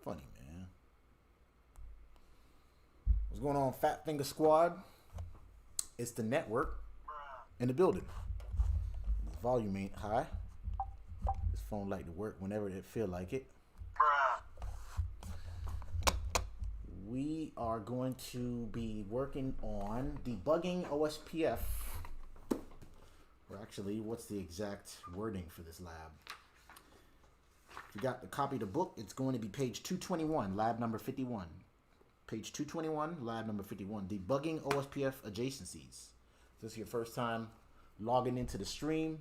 Funny, man. What's going on, Fat Finger Squad? It's the network in the building. The volume ain't high. This phone like to work whenever it feel like it. We are going to be working on debugging OSPF. Or actually, what's the exact wording for this lab? If you got the copy of the book, it's going to be page 221, lab number 51. Page 221, lab number 51, Debugging OSPF Adjacencies. If this is your first time logging into the stream,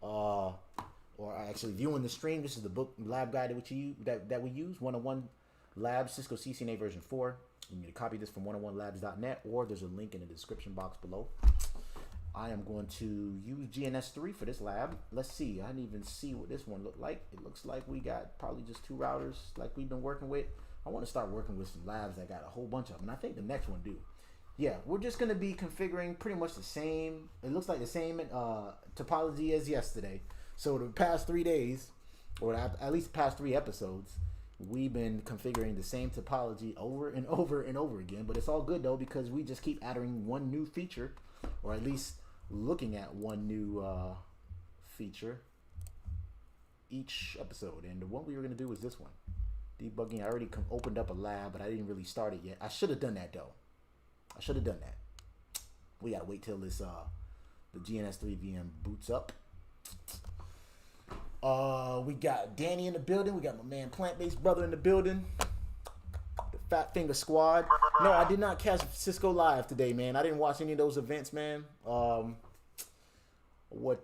or actually viewing the stream, this is the book lab guide that we use, 101 Labs, Cisco CCNA version 4. You need to copy this from 101labs.net, or there's a link in the description box below. I am going to use GNS3 for this lab. Let's see. I didn't even see what this one looked like. It looks like we got probably just 2 routers like we've been working with. I want to start working with some labs that got a whole bunch of them. And I think the next one do. Yeah, we're just going to be configuring pretty much the same. It looks like the same topology as yesterday. So the past 3 days, or at least past 3 episodes, we've been configuring the same topology over and over and over again. But it's all good though, because we just keep adding one new feature, or at least looking at one new feature each episode. And the one we were going to do is this one, debugging. I already opened up a lab, but I didn't really start it yet. I should have done that though. I should have done that. We gotta wait till this the GNS3 VM boots up. We got Danny in the building. We got my man Plant-Based Brother in the building. The Fat Finger Squad. No, I did not catch Cisco live today, man. I didn't watch any of those events, man. What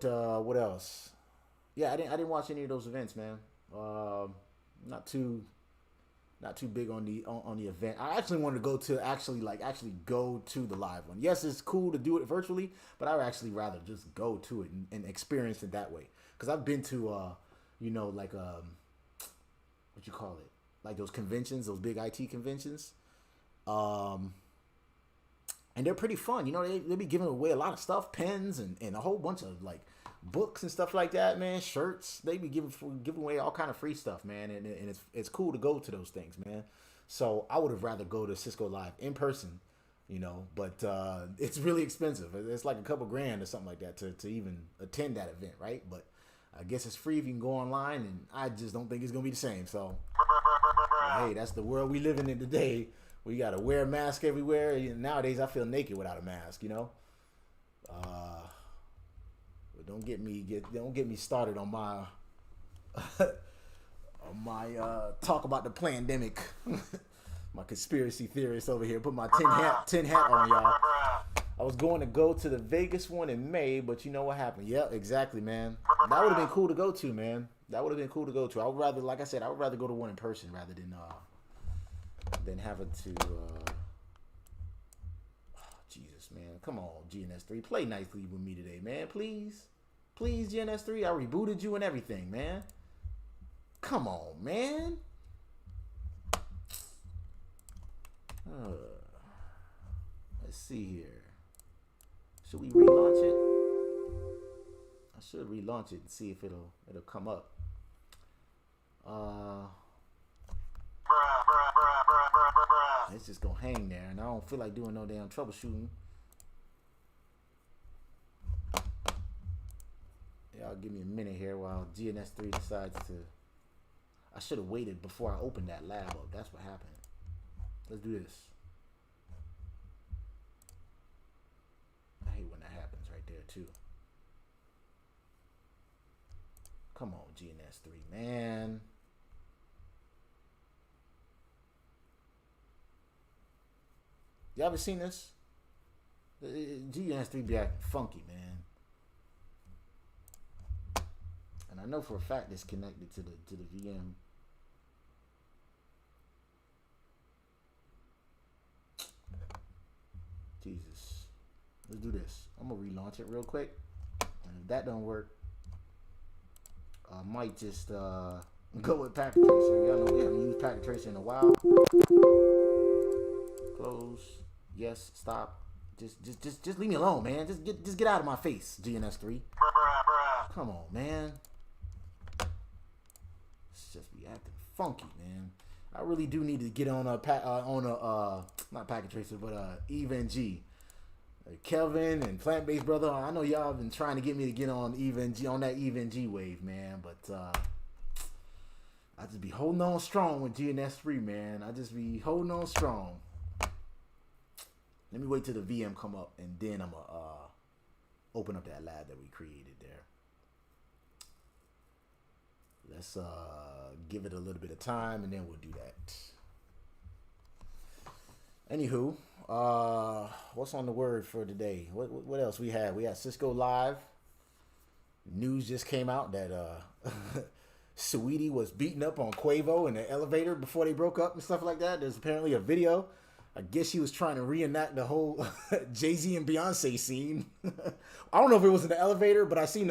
else? Yeah, I didn't watch any of those events, man. Not too big on the event. I actually wanted to go to actually go to the live one. Yes, it's cool to do it virtually, but I would actually rather just go to it and experience it that way. Because I've been to what you call it, like those conventions, those big IT conventions, and they're pretty fun. You know, they be giving away a lot of stuff, pens and a whole bunch of like books and stuff like that, man. Shirts. They be giving away all kind of free stuff, man. And it's cool to go to those things, man. So I would have rather go to Cisco Live in person, but it's really expensive. It's like a couple grand or something like that to even attend that event, right? But I guess it's free if you can go online, and I just don't think it's gonna be the same. So hey, that's the world we live in today. We gotta wear a mask everywhere. Nowadays I feel naked without a mask, But don't get me started on my talk about the pandemic. My conspiracy theorist over here. Put my tin hat on, y'all. I was going to go to the Vegas one in May, but you know what happened? Yeah, exactly, man. That would have been cool to go to, man. That would have been cool to go to. I would rather, like I said, I would rather go to one in person rather than having to. Jesus, man. Come on, GNS3. Play nicely with me today, man. Please. Please, GNS3. I rebooted you and everything, man. Come on, man. Let's see here. Should we relaunch it? I should relaunch it and see if it'll come up. It's just gonna hang there, and I don't feel like doing no damn troubleshooting. Y'all give me a minute here while GNS3 decides to. I should have waited before I opened that lab up. That's what happened. Let's do this. I hate when that happens right there too. Come on, GNS3, man. Y'all ever seen this? GNS3 be acting funky, man. And I know for a fact it's connected to the VM. Jesus. Let's do this. I'm gonna relaunch it real quick. And if that don't work, I might just go with Packet Tracer. Y'all know we haven't used Packet Tracer in a while. Close. Yes. Stop. Just leave me alone, man. Just get out of my face, GNS3. Come on, man. It's just be acting funky, man. I really do need to get on a not packet tracer, but EVNG. Kelvin and Plant Based Brother, I know y'all been trying to get me to get on EVNG, on that EVNG wave, man. But I just be holding on strong with GNS3, man. I just be holding on strong. Let me wait till the VM come up, and then I'm gonna open up that lab that we created there. Let's give it a little bit of time, and then we'll do that. Anywho, what's on the word for today? What else we had? We had Cisco Live. News just came out that Saweetie was beaten up on Quavo in the elevator before they broke up and stuff like that. There's apparently a video. I guess she was trying to reenact the whole Jay-Z and Beyonce scene. I don't know if it was in the elevator, but I seen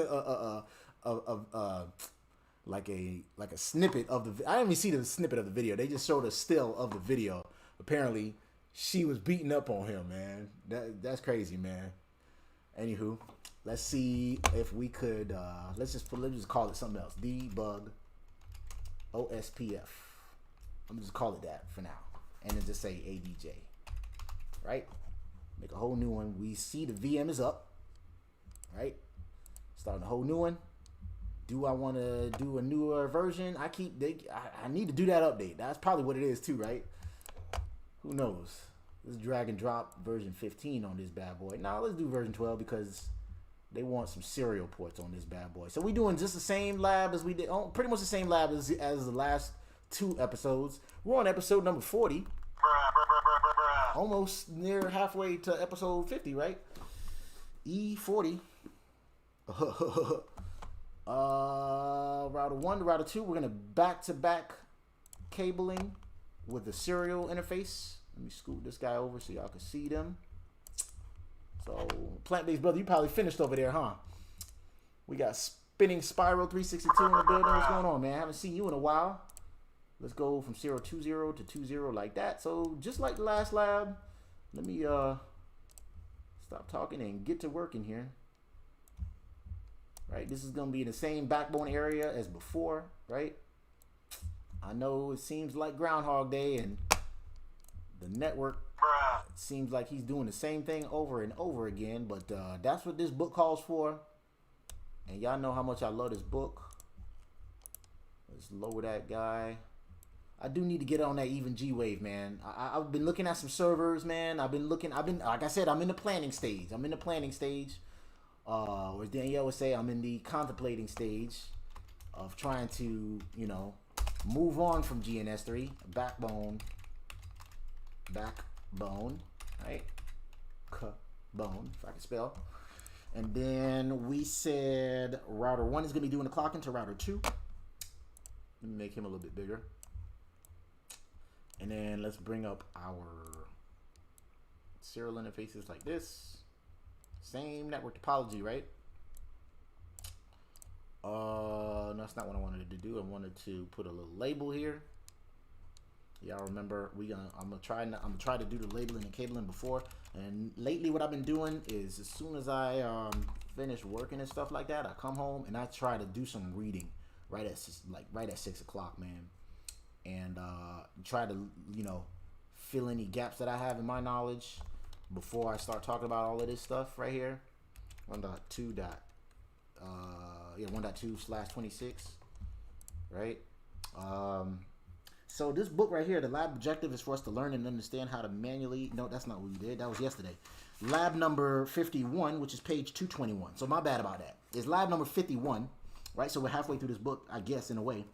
like a snippet of the. I didn't even see the snippet of the video. They just showed a still of the video. Apparently, she was beating up on him, man. That's crazy, man. Anywho, let's see if we could. Let's just call it something else. Debug OSPF. I'm gonna just call it that for now, and then just say ADJ. Right? Make a whole new one. We see the VM is up. Right? Starting a whole new one. Do I want to do a newer version? I need to do that update. That's probably what it is too, right? Who knows? Let's drag and drop version 15 on this bad boy. Now let's do version 12 because they want some serial ports on this bad boy. So we doing just the same lab as we did, pretty much the same lab as the last 2 episodes. We're on episode number 40. Almost near halfway to episode 50, right? E40. Router 1 to router 2, we're gonna back-to-back cabling with the serial interface. Let me scoot this guy over so y'all can see them. So, Plant-Based Brother, you probably finished over there, huh? We got Spinning Spiral 362 in the building. What's going on, man? I haven't seen you in a while. Let's go from 020 to 20 like that. So, just like the last lab, let me stop talking and get to work in here. Right, this is going to be in the same backbone area as before, right? I know it seems like Groundhog Day and the network seems like he's doing the same thing over and over again, but that's what this book calls for. And y'all know how much I love this book. Let's lower that guy. I do need to get on that even G wave, man. I've been looking at some servers, man. Like I said, I'm in the planning stage. Or as Danielle would say, I'm in the contemplating stage of trying to, move on from GNS3, backbone, right? Bone, if I can spell. And then we said router 1 is going to be doing the clock into router 2. Let me make him a little bit bigger. And then let's bring up our serial interfaces like this. Same network topology, right? No, that's not what I wanted to do. I wanted to put a little label here. Y'all remember I'm gonna try to do the labeling and cabling before. And lately, what I've been doing is as soon as I finish working and stuff like that, I come home and I try to do some reading right at 6 o'clock, man, and try to fill any gaps that I have in my knowledge before I start talking about all of this stuff right here. 1.2/26, right? So this book right here, the lab objective is for us to learn and understand how to manually. No, that's not what we did. That was yesterday. Lab number 51, which is page 221. So my bad about that. It's lab number 51, right? So we're halfway through this book, I guess, in a way.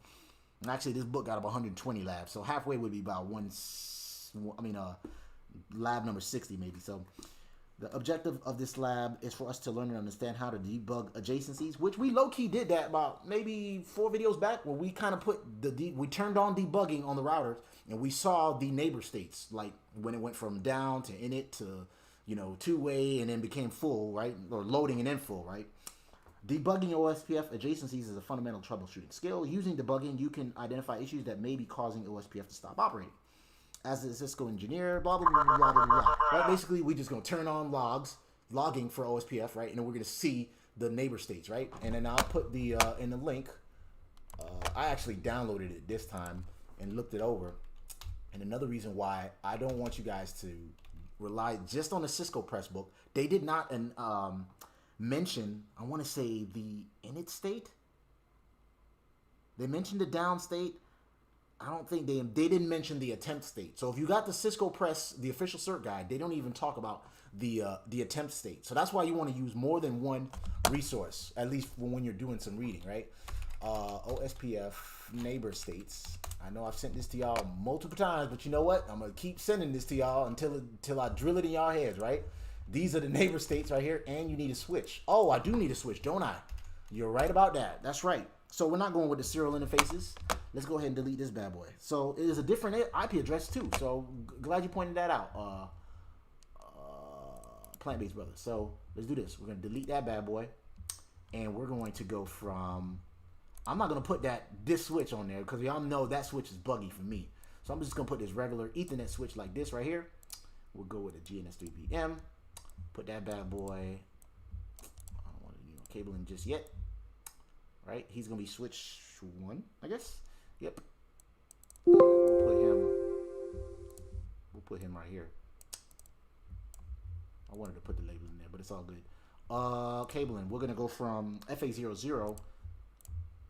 And actually, this book got about 120 labs. So halfway would be about lab number 60 maybe. So the objective of this lab is for us to learn and understand how to debug adjacencies, which we low-key did that about maybe 4 videos back, where we kind of put we turned on debugging on the routers and we saw the neighbor states, like when it went from down to init to two-way and then became full, right? Or loading and then full, right? Debugging OSPF adjacencies is a fundamental troubleshooting skill. Using debugging, you can identify issues that may be causing OSPF to stop operating. As a Cisco engineer, blah, blah, blah, blah, blah, blah. Right? Basically, we're just going to turn on logging for OSPF, right? And then we're going to see the neighbor states, right? And then I'll put the, in the link, I actually downloaded it this time and looked it over. And another reason why I don't want you guys to rely just on the Cisco Pressbook. They did not mention, I want to say, the init state. They mentioned the down state. I don't think they didn't mention the attempt state. So if you got the Cisco Press, the official cert guide, they don't even talk about the attempt state. So that's why you want to use more than one resource, at least when you're doing some reading, right? OSPF neighbor states. I know I've sent this to y'all multiple times, but you know what? I'm gonna keep sending this to y'all until I drill it in y'all heads, right? These are the neighbor states right here, and you need a switch. Oh, I do need a switch, don't I? You're right about that. That's right. So we're not going with the serial interfaces. Let's go ahead and delete this bad boy. So it is a different IP address too. So glad you pointed that out, Plant-Based Brothers. So let's do this. We're gonna delete that bad boy, and we're going to go from. I'm not gonna put this switch on there because y'all know that switch is buggy for me. So I'm just gonna put this regular Ethernet switch like this right here. We'll go with a GNS3VM. Put that bad boy. I don't want to cabling just yet. Right? He's gonna be switch 1, I guess. Yep. We'll put him right here. I wanted to put the label in there, but it's all good. Cabling. We're gonna go from FA00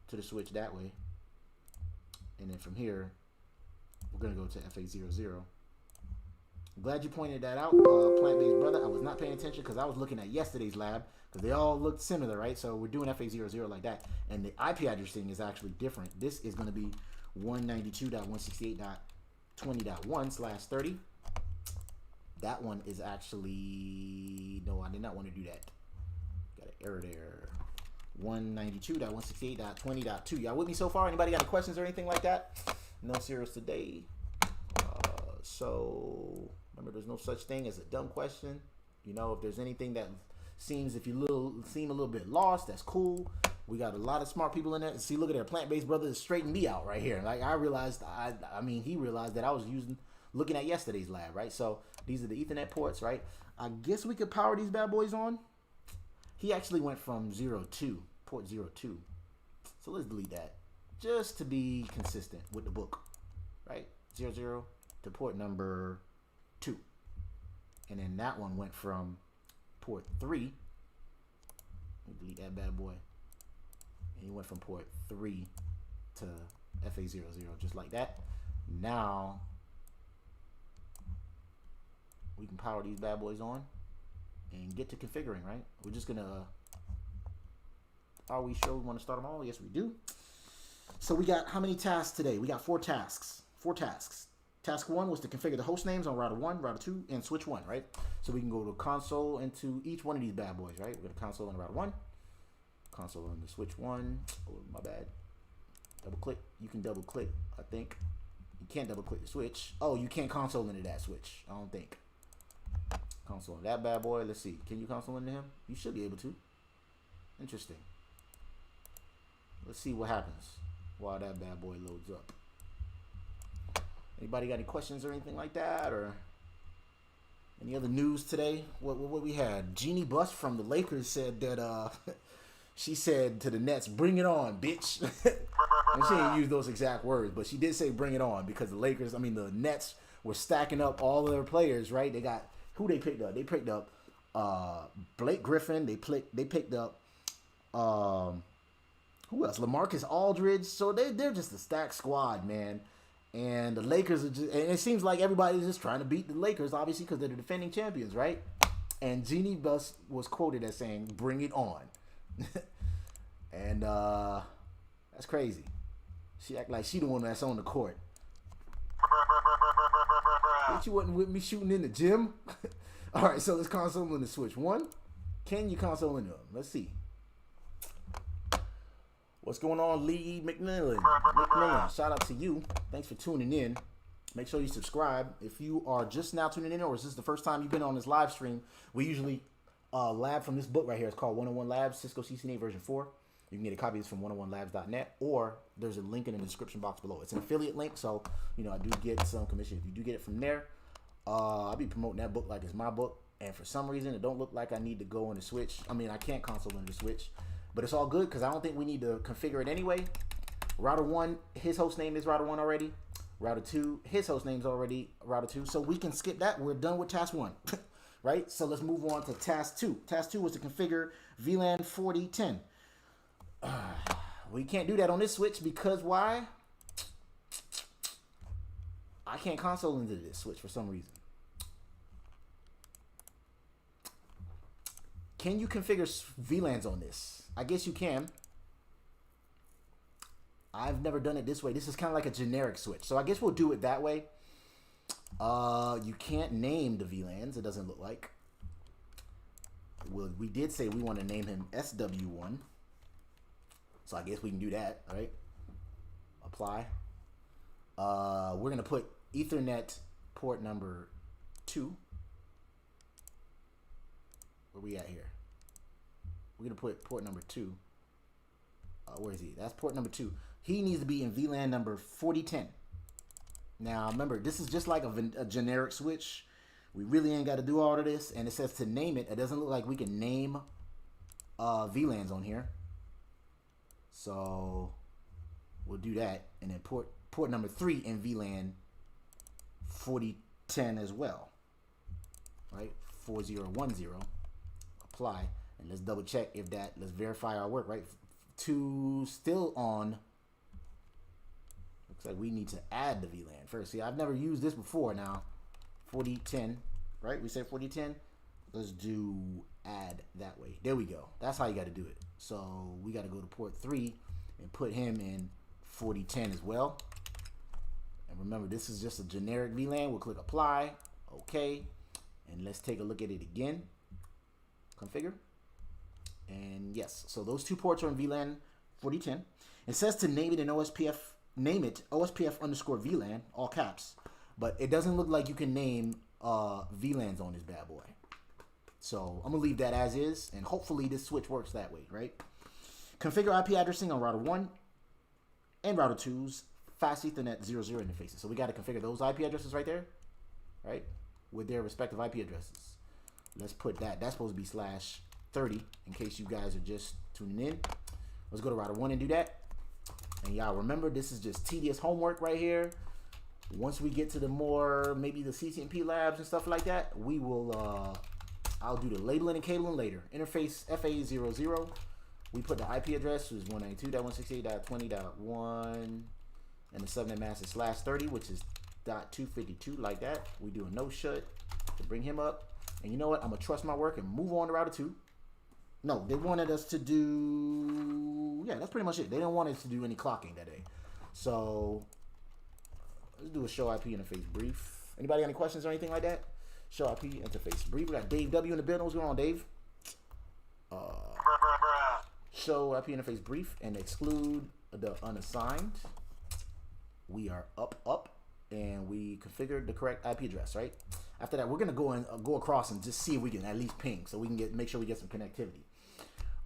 to the switch that way, and then from here we're gonna go to FA00. I'm glad you pointed that out, Plant-Based Brother. I was not paying attention because I was looking at yesterday's lab because they all looked similar, right? So we're doing FA00 like that, and the IP addressing is actually different. This is going to be 192.168.20.1/30. That one is actually, no, I did not want to do that. Got an error there. 192.168.20.2. Y'all with me so far? Anybody got any questions or anything like that? No serials today. So remember, there's no such thing as a dumb question. You know, if there's anything that seems, if you seem a little bit lost, that's cool. We got a lot of smart people in there. See, look at that Plant-Based Brother is straightening me out right here. Like I realized, he realized that I was looking at yesterday's lab, right? So these are the Ethernet ports, right? I guess we could power these bad boys on. He actually went from port 02. So let's delete that just to be consistent with the book, right? 00 to port number 2. And then that one went from port 3. Let me delete that bad boy. And he went from port 3 to FA00, just like that. Now we can power these bad boys on and get to configuring, right? We're just gonna, are we sure we want to start them all? Yes, we do. So we got how many tasks today? We got 4 tasks. 4 tasks. Task 1 was to configure the host names on router 1, router 2, and switch 1, right? So we can go to console into each one of these bad boys, right? We're going to console on router 1, console on the switch 1. Oh, my bad. Double click. You can double click, I think. You can't double click the switch. Oh, you can't console into that switch, I don't think. Console on that bad boy. Let's see. Can you console into him? You should be able to. Interesting. Let's see what happens while that bad boy loads up. Anybody got any questions or anything like that, or any other news today? What we had? Jeannie Buss from the Lakers said that she said to the Nets, "Bring it on, bitch." And she didn't use those exact words, but she did say "bring it on" because the Nets were stacking up all of their players, right? They got who they picked up. They picked up Blake Griffin. They picked up who else? LaMarcus Aldridge. So they're just a stacked squad, man. And the Lakers are just, and it seems like everybody's just trying to beat the Lakers, obviously, because they're the defending champions, right? And Jeannie Buss was quoted as saying, "Bring it on." And that's crazy. She act like she the one that's on the court. Bitch, you wasn't with me shooting in the gym? All right, so let's console in the switch 1. Can you console into them? Let's see. What's going on, Lee McMillan? Shout out to you. Thanks for tuning in. Make sure you subscribe. If you are just now tuning in, or is this the first time you've been on this live stream, we usually lab from this book right here. It's called 101 Labs, Cisco CCNA version 4. You can get a copy of this from 101labs.net, or there's a link in the description box below. It's an affiliate link, so I do get some commission if you do get it from there. I'll be promoting that book like it's my book, and for some reason it don't look like I need to go on the switch. I can't console in the switch. But it's all good because I don't think we need to configure it anyway. Router 1, his host name is router 1 already. router 2. His host name's already router 2, so we can skip that. We're done with task 1, right? So let's move on to task 2. Task 2 was to configure VLAN 4010. We can't do that on this switch because why? I can't console into this switch for some reason. Can you configure VLANs on this? I guess you can. I've never done it this way. This is kind of like a generic switch. So I guess we'll do it that way. You can't name the VLANs, it doesn't look like. Well, we did say we want to name him SW1. So I guess we can do that, right? Apply. We're going to put Ethernet port number 2. Where we at here? We're going to put port number 2. Where is he? That's port number 2. He needs to be in VLAN number 4010. Now, remember, this is just like a generic switch. We really ain't got to do all of this. And it says to name it. It doesn't look like we can name VLANs on here. So we'll do that. And then port number 3 in VLAN 4010 as well. Right? 4010. Apply. And let's double check if that, let's verify our work, right? 2 still on. Looks like we need to add the VLAN first. See, I've never used this before now. 4010, right? We said 4010. Let's do add that way. There we go. That's how you got to do it. So we got to go to port 3 and put him in 4010 as well. And remember, this is just a generic VLAN. We'll click apply. Okay. And let's take a look at it again. Configure. And yes, so those 2 ports are in VLAN 4010. It says to name it in OSPF, name it OSPF underscore VLAN, all caps. But it doesn't look like you can name VLANs on this bad boy. So I'm gonna leave that as is, and hopefully this switch works that way, right? Configure IP addressing on router 1 and router 2's fast Ethernet 00 interfaces. So we got to configure those IP addresses right there, right? With their respective IP addresses. Let's put that. That's supposed to be /30 in case you guys are just tuning in. Let's go to router 1 and do that. And y'all remember, this is just tedious homework right here. Once we get to the more, maybe the CCNP labs and stuff like that, we will, I'll do the labeling and cabling later. Interface FA00. We put the IP address, which is 192.168.20.1, and the subnet mask is /30, which is .252, like that. We do a no shut to bring him up. And you know what? I'm going to trust my work and move on to router 2. No, they wanted us to do, yeah, that's pretty much it. They didn't want us to do any clocking that day. So let's do a show IP interface brief. Anybody got any questions or anything like that? Show IP interface brief. We got Dave W in the building. What's going on, Dave? Show IP interface brief and exclude the unassigned. We are up, and we configured the correct IP address, right? After that, we're gonna go across and just see if we can at least ping, so we can make sure we get some connectivity.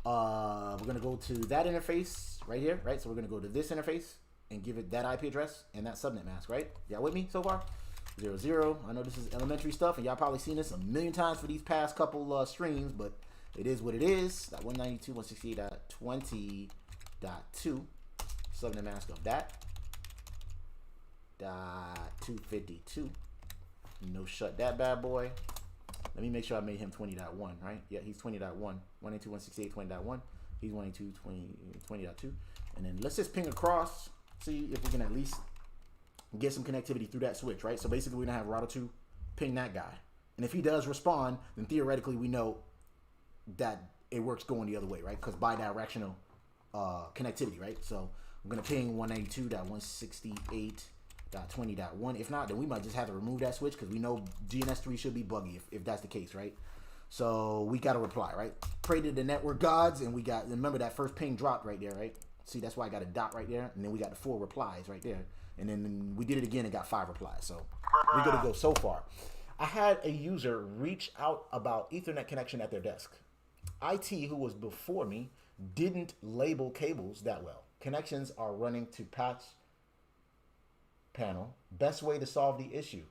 We're gonna go to that interface right here, right? So we're gonna go to this interface and give it that IP address and that subnet mask, right? Y'all with me so far? 00. I know this is elementary stuff, and y'all probably seen this a million times for these past couple streams, but it is what it is. That 192.168.20.2 subnet mask of that. .252. No shut that bad boy. Let me make sure I made him 20.1, right? Yeah, he's 20.1. 192.168.20.1. He's 192.20.2. And then let's just ping across, see if we can at least get some connectivity through that switch, right? So basically we're gonna have router 2 ping that guy. And if he does respond, then theoretically we know that it works going the other way, right? Because bidirectional connectivity, right? So I'm gonna ping 192.168.20.1. If not, then we might just have to remove that switch because we know DNS3 should be buggy if that's the case, right? So we got to reply, right? Pray to the network gods, and we got, remember that first ping dropped right there, right? See, that's why I got a dot right there, and then we got the 4 replies right there. And then we did it again and got 5 replies. So we're going to go so far. I had a user reach out about Ethernet connection at their desk. IT, who was before me, didn't label cables that well. Connections are running to patch panel. Best way to solve the issue.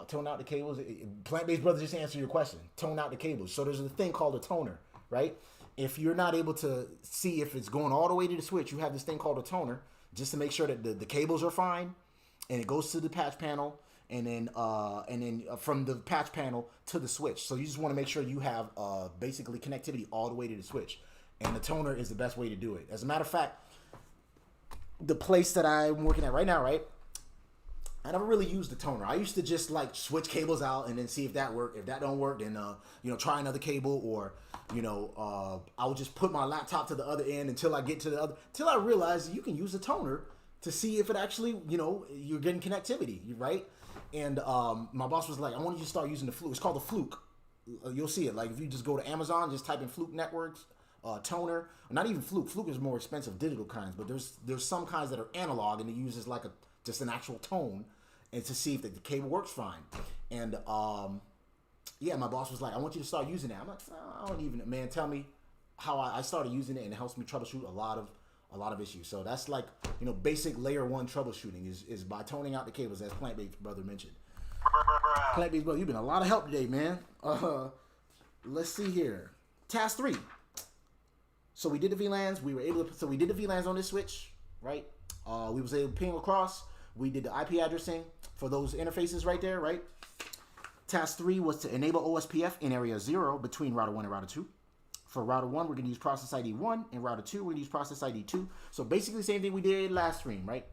Tone out the cables. Plant-based brother just answered your question. Tone out the cables. So there's a thing called a toner, right? If you're not able to see if it's going all the way to the switch, you have this thing called a toner just to make sure that the cables are fine. and it goes to the patch panel, and then from the patch panel to the switch. So you just want to make sure you have basically connectivity all the way to the switch, and the toner is the best way to do it. As a matter of fact, the place that I'm working at right now, right, I never really used the toner. I used to just like switch cables out and then see if that worked. If that don't work, then try another cable, or I would just put my laptop to the other end until I get to the other, till I realize you can use a toner to see if it actually, you're getting connectivity, right? And my boss was like, I want you to start using the Fluke. It's called the Fluke. You'll see it. Like if you just go to Amazon, just type in Fluke Networks, toner. Not even Fluke. Fluke is more expensive, digital kinds, but there's some kinds that are analog, and it uses like just an actual tone, and to see if the cable works fine. And my boss was like, I want you to start using that. I'm like, I don't even, man, tell me how I started using it, and it helps me troubleshoot a lot of issues. So that's like, basic layer 1 troubleshooting is by toning out the cables, as Plant-Based Brother mentioned. Plant-Based Brother, you've been a lot of help today, man. Let's see here. Task 3. So we did the VLANs. We did the VLANs on this switch, right? We was able to ping across. We did the IP addressing for those interfaces right there, right? Task 3 was to enable OSPF in area 0 between router 1 and router 2. For router 1, we're going to use process ID 1, and router 2, we're going to use process ID 2. So basically the same thing we did last stream, right?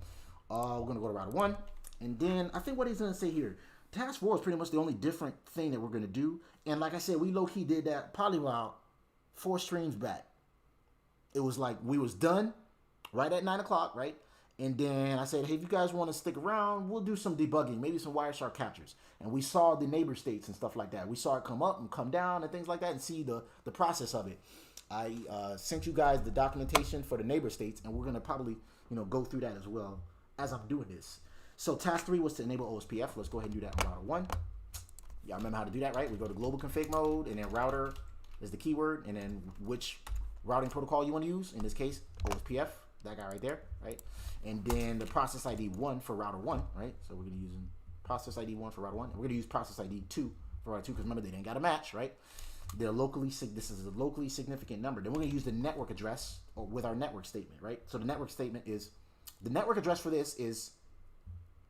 We're going to go to router 1, and then I think what he's going to say here, task 4 is pretty much the only different thing that we're going to do. And like I said, we low-key did that probably about 4 streams back. It was like we was done right at 9 o'clock, right? And then I said, hey, if you guys want to stick around, we'll do some debugging, maybe some Wireshark captures. And we saw the neighbor states and stuff like that. We saw it come up and come down and things like that, and see the process of it. I sent you guys the documentation for the neighbor states, and we're going to probably go through that as well as I'm doing this. So task 3 was to enable OSPF. Let's go ahead and do that on router 1. Y'all remember how to do that, right? We go to global config mode, and then router is the keyword, and then which routing protocol you want to use. In this case, OSPF, that guy right there, right? And then the process ID 1 for router 1, right? So we're going to use process ID 1 for router 1. And we're going to use process ID 2 for router 2, because remember, they didn't got a match, right? This is a locally significant number. Then we're going to use the network address with our network statement, right? So the network statement is, the network address for this is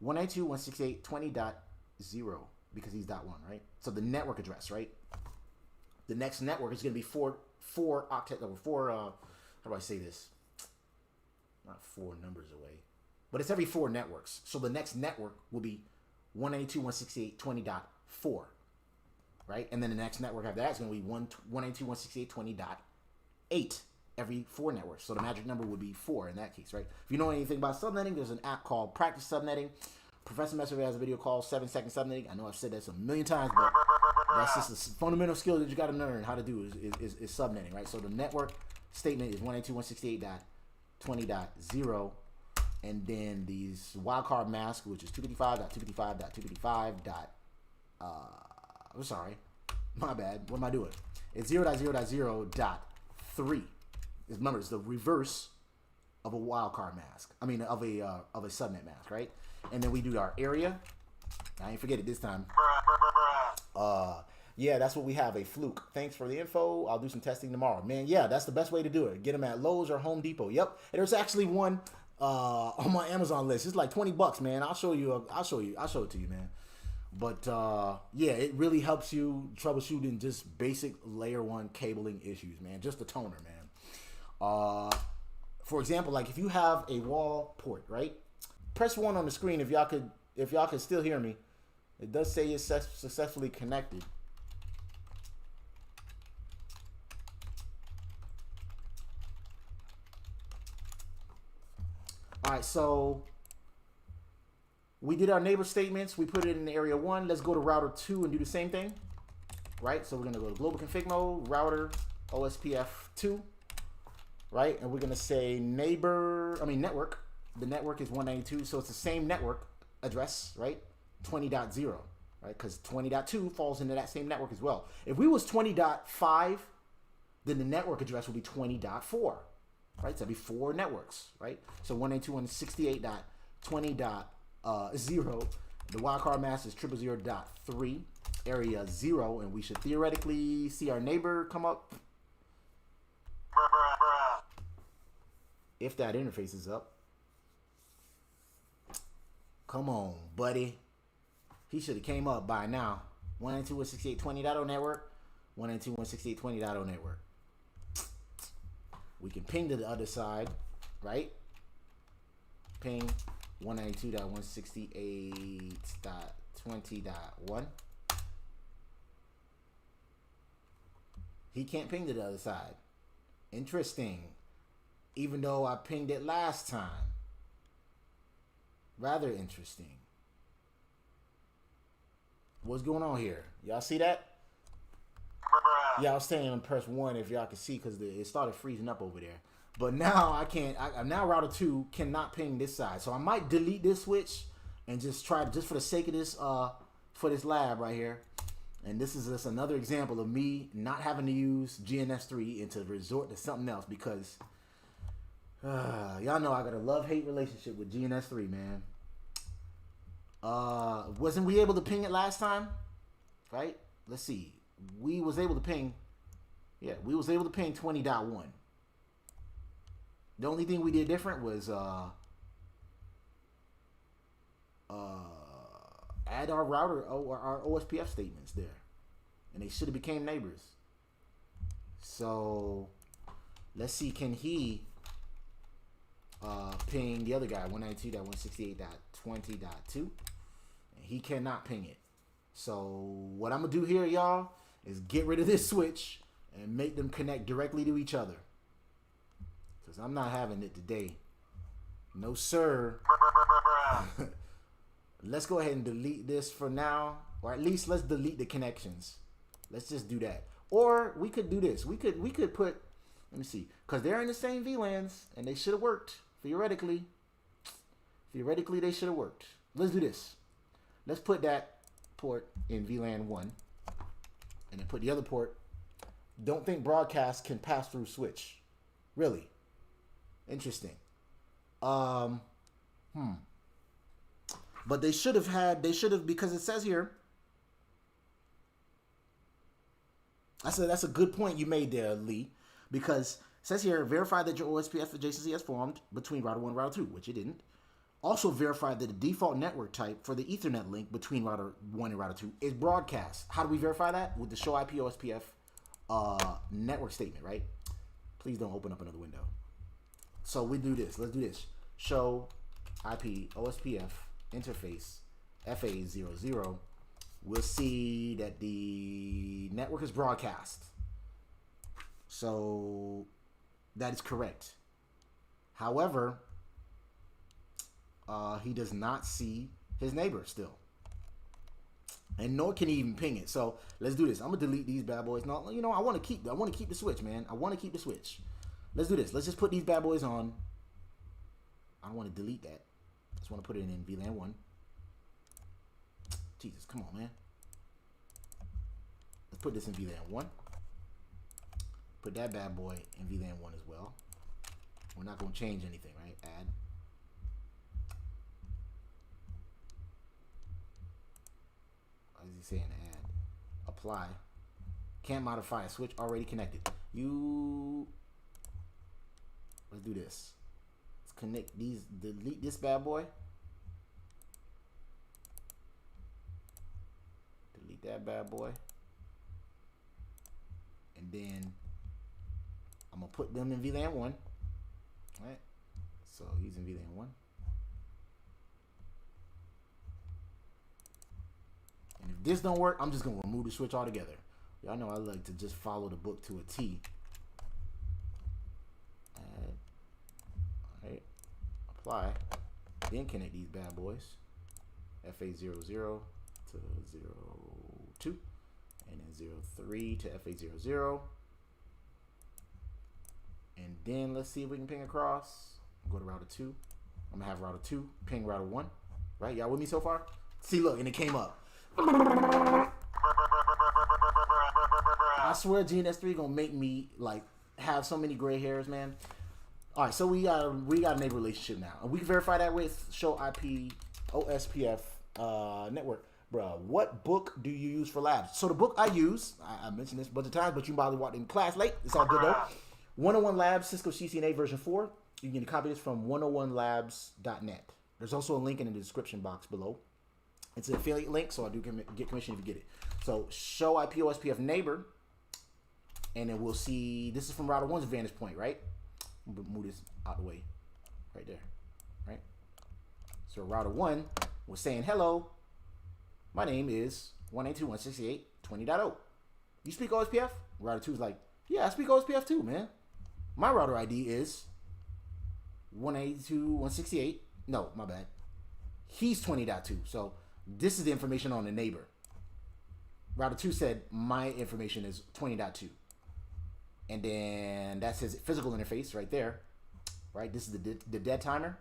192.168.20.0, because he's .1, right? So the network address, right? The next network is going to be four octet, or four, how do I say this? Not 4 numbers away, but it's every 4 networks. So the next network will be 192.168.20.4, right? And then the next network after that is going to be 192.168.20.8, every 4 networks. So the magic number would be 4 in that case, right? If you know anything about subnetting, there's an app called Practice Subnetting. Professor Messer has a video called 7-second subnetting. I know I've said that a million times, but that's just a fundamental skill that you got to learn how to do is subnetting, right? So the network statement is 192.168.20.0, and then these wildcard mask, which is 255.255.255. I'm sorry, my bad. What am I doing? It's 0.0.0.3. Remember, it's the reverse of a wildcard mask. I mean, of a subnet mask, right? And then we do our area. I ain't forget it this time. Yeah, that's what we have, a Fluke. Thanks for the info. I'll do some testing tomorrow. Man, yeah, that's the best way to do it. Get them at Lowe's or Home Depot. Yep. And there's actually one on my Amazon list. It's like $20, man. I'll show it to you, man. But yeah, it really helps you troubleshooting just basic layer 1 cabling issues, man. Just the toner, man. For example, like if you have a wall port, right? Press 1 on the screen if y'all could still hear me. It does say it's successfully connected. All right, so we did our neighbor statements. We put it in area 1. Let's go to router 2 and do the same thing, right? So we're going to go to global config mode, router, OSPF 2, right? And we're going to say network. The network is 192, so it's the same network address, right? 20.0, right? Because 20.2 falls into that same network as well. If we was 20.5, then the network address would be 20.4. Right, so that'd be 4 networks, right? So 192.168.20.0. The wildcard mask is 0.0.0.3, area 0, and we should theoretically see our neighbor come up if that interface is up. Come on, buddy. He should have came up by now. 192.168.20.0 network. 192.168.20.0 network. We can ping to the other side, right? Ping 192.168.20.1. He can't ping to the other side. Interesting. Even though I pinged it last time. Rather interesting. What's going on here? Y'all see that? Yeah, I was saying on press 1 if y'all can see because it started freezing up over there. But now I can't. Now router 2 cannot ping this side. So I might delete this switch and just try, just for the sake of this, for this lab right here. And this is just another example of me not having to use GNS3 and to resort to something else because y'all know I got a love-hate relationship with GNS3, man. Wasn't we able to ping it last time? Right? Let's see. We was able to ping. Yeah, we was able to ping 20.1. The only thing we did different was add our router or our OSPF statements there, and they should have became neighbors. So let's see, can he ping the other guy 192.168.20.2, and he cannot ping it. So what I'm gonna do here, y'all, is get rid of this switch and make them connect directly to each other, because I'm not having it today. No sir. Let's go ahead and delete this for now, or at least let's delete the connections. Let's just do that. Or we could do this. We could put, let me see, because they're in the same VLANs and they should have worked theoretically. Theoretically, they should have worked. Let's do this. Let's put that port in VLAN 1 and then put the other port. Don't think broadcast can pass through switch. Really? Interesting. But they should have, because it says here, that's a good point you made there, Lee, because it says here, verify that your OSPF adjacency has formed between router 1 and router 2, which it didn't. Also verify that the default network type for the Ethernet link between router 1 and router 2 is broadcast. How do we verify that? With the show IP OSPF network statement, right? Please don't open up another window. So we do this. Let's do this. Show IP OSPF interface FA00. We'll see that the network is broadcast. So that is correct. However, he does not see his neighbor still, and nor can he even ping it. So let's do this. I'm gonna delete these bad boys. No, you know, I want to keep the switch, man. I want to keep the switch. Let's do this. Let's just put these bad boys on. I don't want to delete that. I just want to put it in VLAN 1. Jesus, come on, man. Let's put this in VLAN 1. Put that bad boy in VLAN 1 as well. We're not going to change anything, right? Add. What is he saying? Add. Apply. Can't modify a switch already connected. Let's do this. Let's connect these. Delete this bad boy. Delete that bad boy. And then I'm going to put them in VLAN 1. Right? So he's in VLAN 1. And if this don't work, I'm just going to remove the switch altogether. Y'all know I like to just follow the book to a T. Add. Alright. Apply. Then connect these bad boys. FA00 to 02. And then 03 to FA00. And then let's see if we can ping across. Go to router 2. I'm gonna have router 2 ping router 1. Right? Y'all with me so far? See, look, and it came up. I swear GNS3 gonna make me like have so many gray hairs, man. All right, so we got a neighbor relationship now, and we can verify that with show IP OSPF network. Bruh, what book do you use for labs? So the book I use, I mentioned this a bunch of times, but you probably walked in class late. It's all good though. 101 Labs Cisco CCNA version 4. You can copy this from 101labs.net. There's also a link in the description box below. It's an affiliate link, so I do get commission if you get it. So show IP OSPF neighbor, and then we'll see. This is from router 1's vantage point, right? Move this out of the way, right there, right? So router 1 was saying, hello, my name is 192.168.20.0. You speak OSPF? Router 2 is like, yeah, I speak OSPF too, man. My router ID is 192.168. No, my bad. He's 20.2. So this is the information on the neighbor. Router 2 said my information is 20.2. And then that's his physical interface right there. Right? This is the dead timer.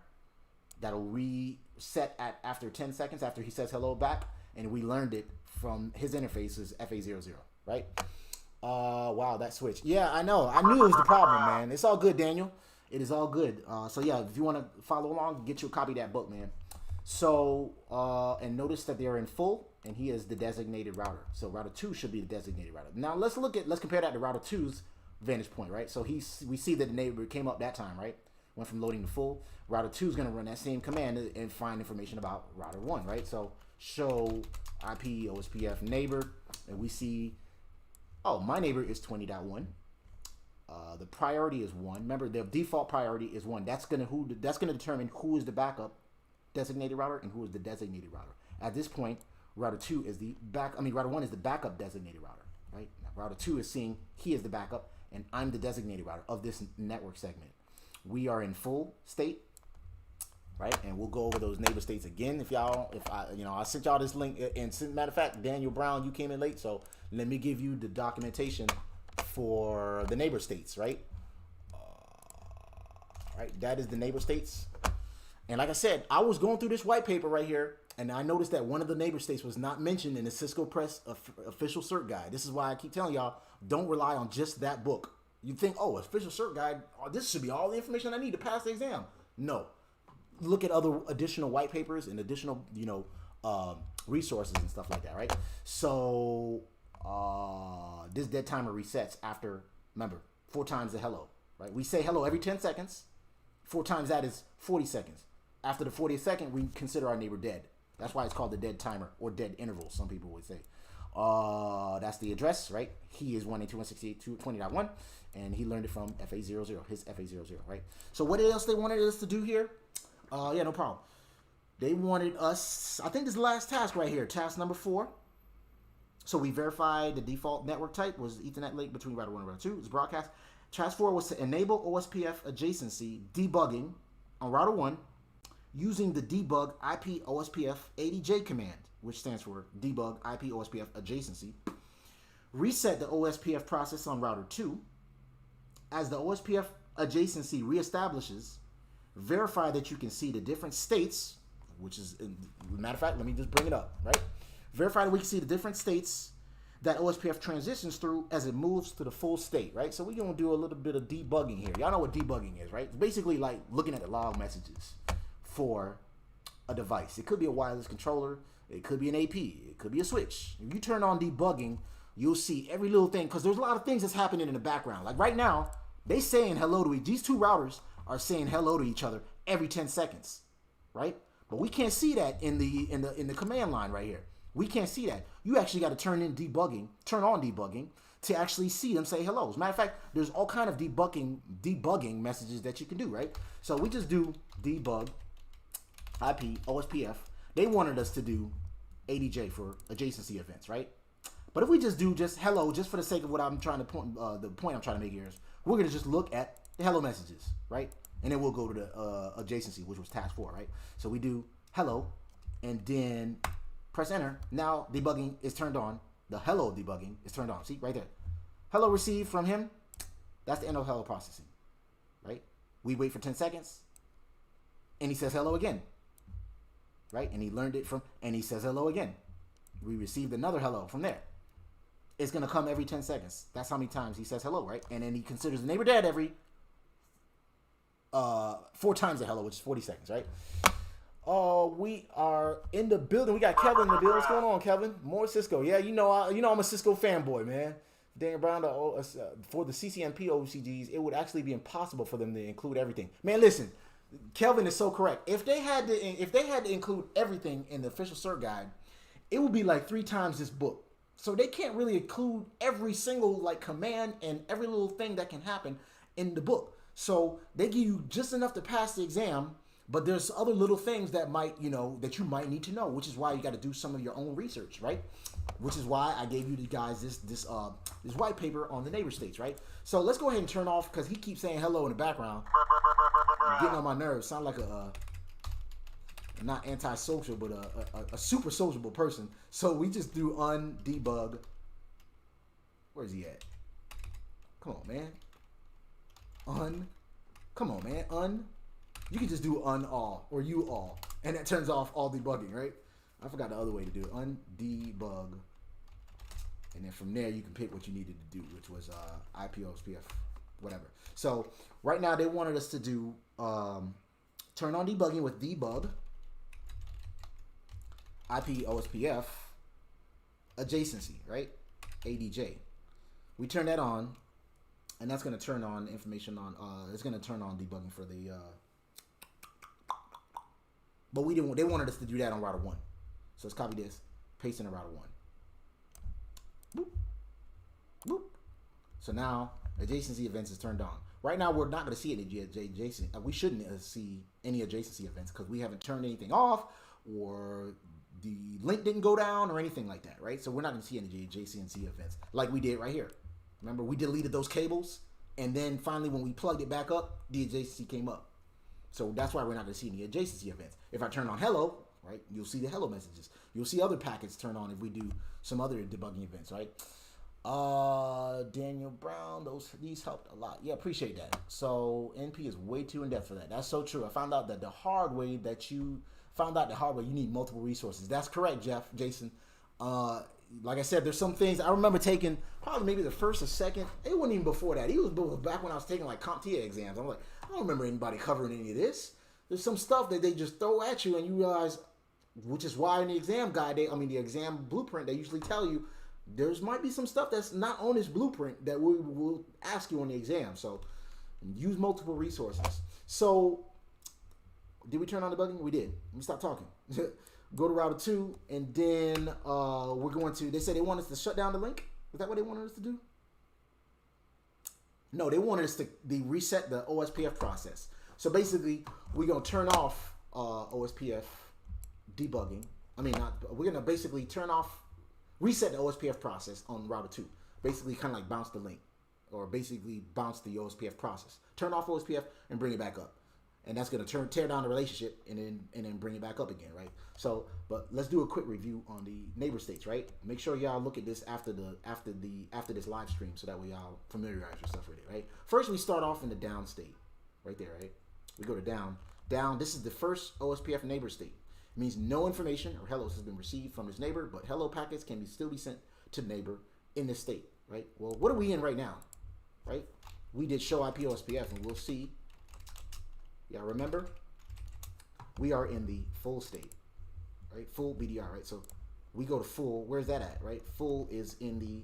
That'll reset at after 10 seconds after he says hello back. And we learned it from his interface is FA00, right? Wow, that switch. Yeah, I know. I knew it was the problem, man. It's all good, Daniel. It is all good. So yeah, if you want to follow along, get you a copy of that book, man. So, and notice that they're in full, and he is the designated router. So router 2 should be the designated router. Now let's compare that to router 2's vantage point, right? So we see that the neighbor came up that time, right? Went from loading to full. Router 2 is going to run that same command and find information about router 1, right? So show IP OSPF neighbor, and we see, oh, my neighbor is 20.1. The priority is 1. Remember, the default priority is 1. That's gonna determine who is the backup designated router and who is the designated router. At this point, router 2 is router 1 is the backup designated router, right? Now, router 2 is seeing he is the backup and I'm the designated router of this network segment. We are in full state, right? And we'll go over those neighbor states again. I sent y'all this link, and matter of fact, Daniel Brown, you came in late, so let me give you the documentation for the neighbor states, right? Right, that is the neighbor states. And like I said, I was going through this white paper right here, and I noticed that one of the neighbor states was not mentioned in the Cisco Press official cert guide. This is why I keep telling y'all, don't rely on just that book. You think, oh, official cert guide, this should be all the information I need to pass the exam. No. Look at other additional white papers and additional, resources and stuff like that, right? So this dead timer resets after, remember, 4 times the hello, right? We say hello every 10 seconds. 4 times that is 40 seconds. After the 40th second, we consider our neighbor dead. That's why it's called the dead timer or dead interval, some people would say. That's the address, right? He is 192.168.20.1, and he learned it from FA00, his FA00, right? So what else they wanted us to do here? Yeah, no problem. They wanted us, I think this is the last task right here, task number 4. So we verified the default network type was Ethernet link between router 1 and router 2. It's broadcast. Task 4 was to enable OSPF adjacency debugging on router 1 using the debug IP OSPF ADJ command, which stands for debug IP OSPF adjacency. Reset the OSPF process on router 2. As the OSPF adjacency reestablishes, verify that you can see the different states, which is, matter of fact, let me just bring it up, right? Verify that we can see the different states that OSPF transitions through as it moves to the full state, right? So we're going to do a little bit of debugging here. Y'all know what debugging is, right? It's basically like looking at the log messages for a device. It could be a wireless controller. It could be an AP. It could be a switch. If you turn on debugging, you'll see every little thing, because there's a lot of things that's happening in the background. Like right now, they saying hello to these two routers are saying hello to each other every 10 seconds, right? But we can't see that in the command line right here. We can't see that. You actually got to turn on debugging to actually see them say hello. As a matter of fact, there's all kind of debugging messages that you can do, right? So we just do debug IP OSPF. They wanted us to do ADJ for adjacency events, right? But if we just do hello, just for the sake of what I'm trying to point, the point I'm trying to make here is we're gonna just look at the hello messages, right? And then we'll go to the adjacency, which was task 4, right? So we do hello, and then press enter. Now debugging is turned on. The hello debugging is turned on. See right there. Hello received from him. That's the end of hello processing, right? We wait for 10 seconds, and he says hello again, right? And he learned it from, and he says hello again. We received another hello from there. It's gonna come every 10 seconds. That's how many times he says hello, right? And then he considers the neighbor dead every 4 times the hello, which is 40 seconds, right? We are in the building. We got Kevin in the building. What's going on, Kevin? More Cisco. Yeah, you know I'm a Cisco fanboy, man. Dan Brown, for the CCNP OCGs, it would actually be impossible for them to include everything. Man, listen, Kelvin is so correct. If they had to include everything in the official cert guide, it would be like 3 times this book. So they can't really include every single like command and every little thing that can happen in the book. So they give you just enough to pass the exam, but there's other little things that might, that you might need to know, which is why you got to do some of your own research, right? Which is why I gave you guys this white paper on the neighbor states, right? So let's go ahead and turn off, because he keeps saying hello in the background. Getting on my nerves. Sound like a not antisocial, but a super sociable person. So we just do undebug. Where's he at? Come on, man. Come on, man. You can just do all or you all, and that turns off all debugging, right? I forgot the other way to do it. Undebug, and then from there you can pick what you needed to do, which was IP OSPF, whatever. So right now they wanted us to do turn on debugging with debug IP OSPF adjacency, right? ADJ. We turn that on, and that's going to turn on information on. It's going to turn on debugging for the. But we didn't. They wanted us to do that on router 1. So let's copy this, paste in the router 1. Boop, boop. So now adjacency events is turned on. Right now we're not going to see any adjacent. We shouldn't see any adjacency events because we haven't turned anything off, or the link didn't go down or anything like that, right? So we're not going to see any adjacency events like we did right here. Remember, we deleted those cables, and then finally when we plugged it back up, the adjacency came up. So that's why we're not going to see any adjacency events. If I turn on hello, right, you'll see the hello messages. You'll see other packets turn on if we do some other debugging events, right? Daniel Brown, these helped a lot. Yeah, appreciate that. So NP is way too in depth for that. That's so true. I found out that the hard way you need multiple resources. That's correct, Jason. Like I said, there's some things I remember taking probably maybe the first or second. It wasn't even before that. It was back when I was taking like CompTIA exams. I'm like, I don't remember anybody covering any of this. There's some stuff that they just throw at you and you realize, which is why in the exam guide, the exam blueprint, they usually tell you there's might be some stuff that's not on this blueprint that we will ask you on the exam. So use multiple resources. So did we turn on debugging? We did. Let me stop talking. Go to router 2, and then we're going to, they said they want us to shut down the link. Is that what they wanted us to do? No, they wanted us to reset the OSPF process. So basically, we're going to turn off OSPF debugging. We're going to basically reset the OSPF process on router 2. Basically, kind of like bounce the link, or basically bounce the OSPF process. Turn off OSPF and bring it back up. And that's going to tear down the relationship and then bring it back up again, right? So, but let's do a quick review on the neighbor states, right? Make sure y'all look at this after this live stream, so that way y'all familiarize yourself with it, right? First, we start off in the down state, right there, right? We go to down. Down. This is the first OSPF neighbor state. It means no information or hellos has been received from this neighbor, but hello packets can still be sent to the neighbor in this state, right? Well, what are we in right now, right? We did show IP OSPF, and we'll see. Y'all remember? We are in the full state, right? Full BDR, right? So we go to full. Where's that at, right? Full is in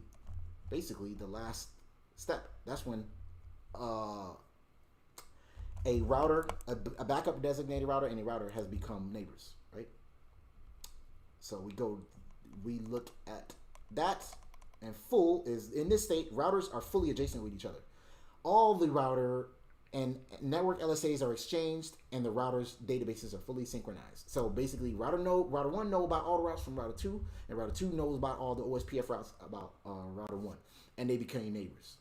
basically the last step. That's when a router, a backup designated router, and a router has become neighbors, right? So we look at that, and full is in this state. Routers are fully adjacent with each other. All the router and network LSAs are exchanged, and the router's databases are fully synchronized. So basically, router 1 knows about all the routes from router 2, and router 2 knows about all the OSPF routes about router 1, and they became neighbors.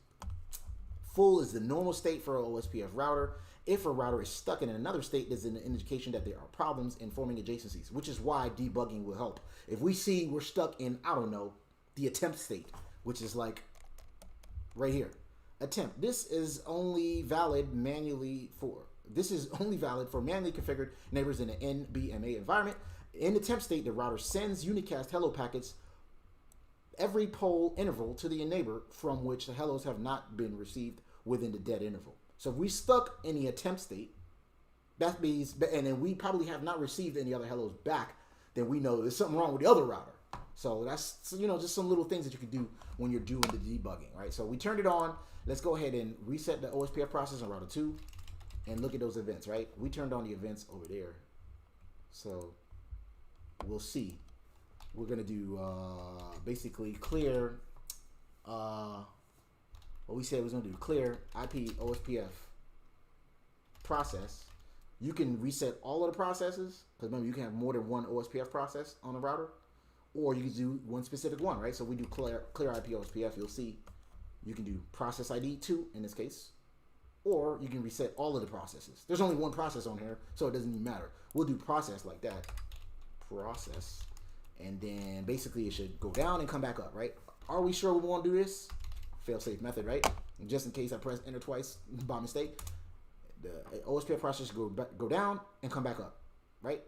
Full is the normal state for an OSPF router. If a router is stuck in another state, there's an indication that there are problems in forming adjacencies, which is why debugging will help. If we see we're stuck in, I don't know, the attempt state, which is like right here. Attempt. This is only valid for manually configured neighbors in an NBMA environment. In attempt state, the router sends unicast hello packets every pole interval to the neighbor from which the hellos have not been received within the dead interval. So if we stuck in the attempt state, that means, and then we probably have not received any other hellos back, then we know there's something wrong with the other router. So that's, just some little things that you can do when you're doing the debugging, right? So we turned it on. Let's go ahead and reset the OSPF process on router 2. and look at those events, right? We turned on the events over there. So we'll see. We're going to do basically clear, what we said we was going to do, clear IP OSPF process. You can reset all of the processes, because remember, you can have more than one OSPF process on a router, or you can do one specific one, right? So we do clear IP OSPF. You'll see you can do process ID 2 in this case, or you can reset all of the processes. There's only one process on here, so it doesn't even matter. We'll do process like that, process, and then basically it should go down and come back up, right? Are we sure we want to do this? Fail-safe method, right? And just in case I press enter twice by mistake, the OSPF process go down and come back up, right?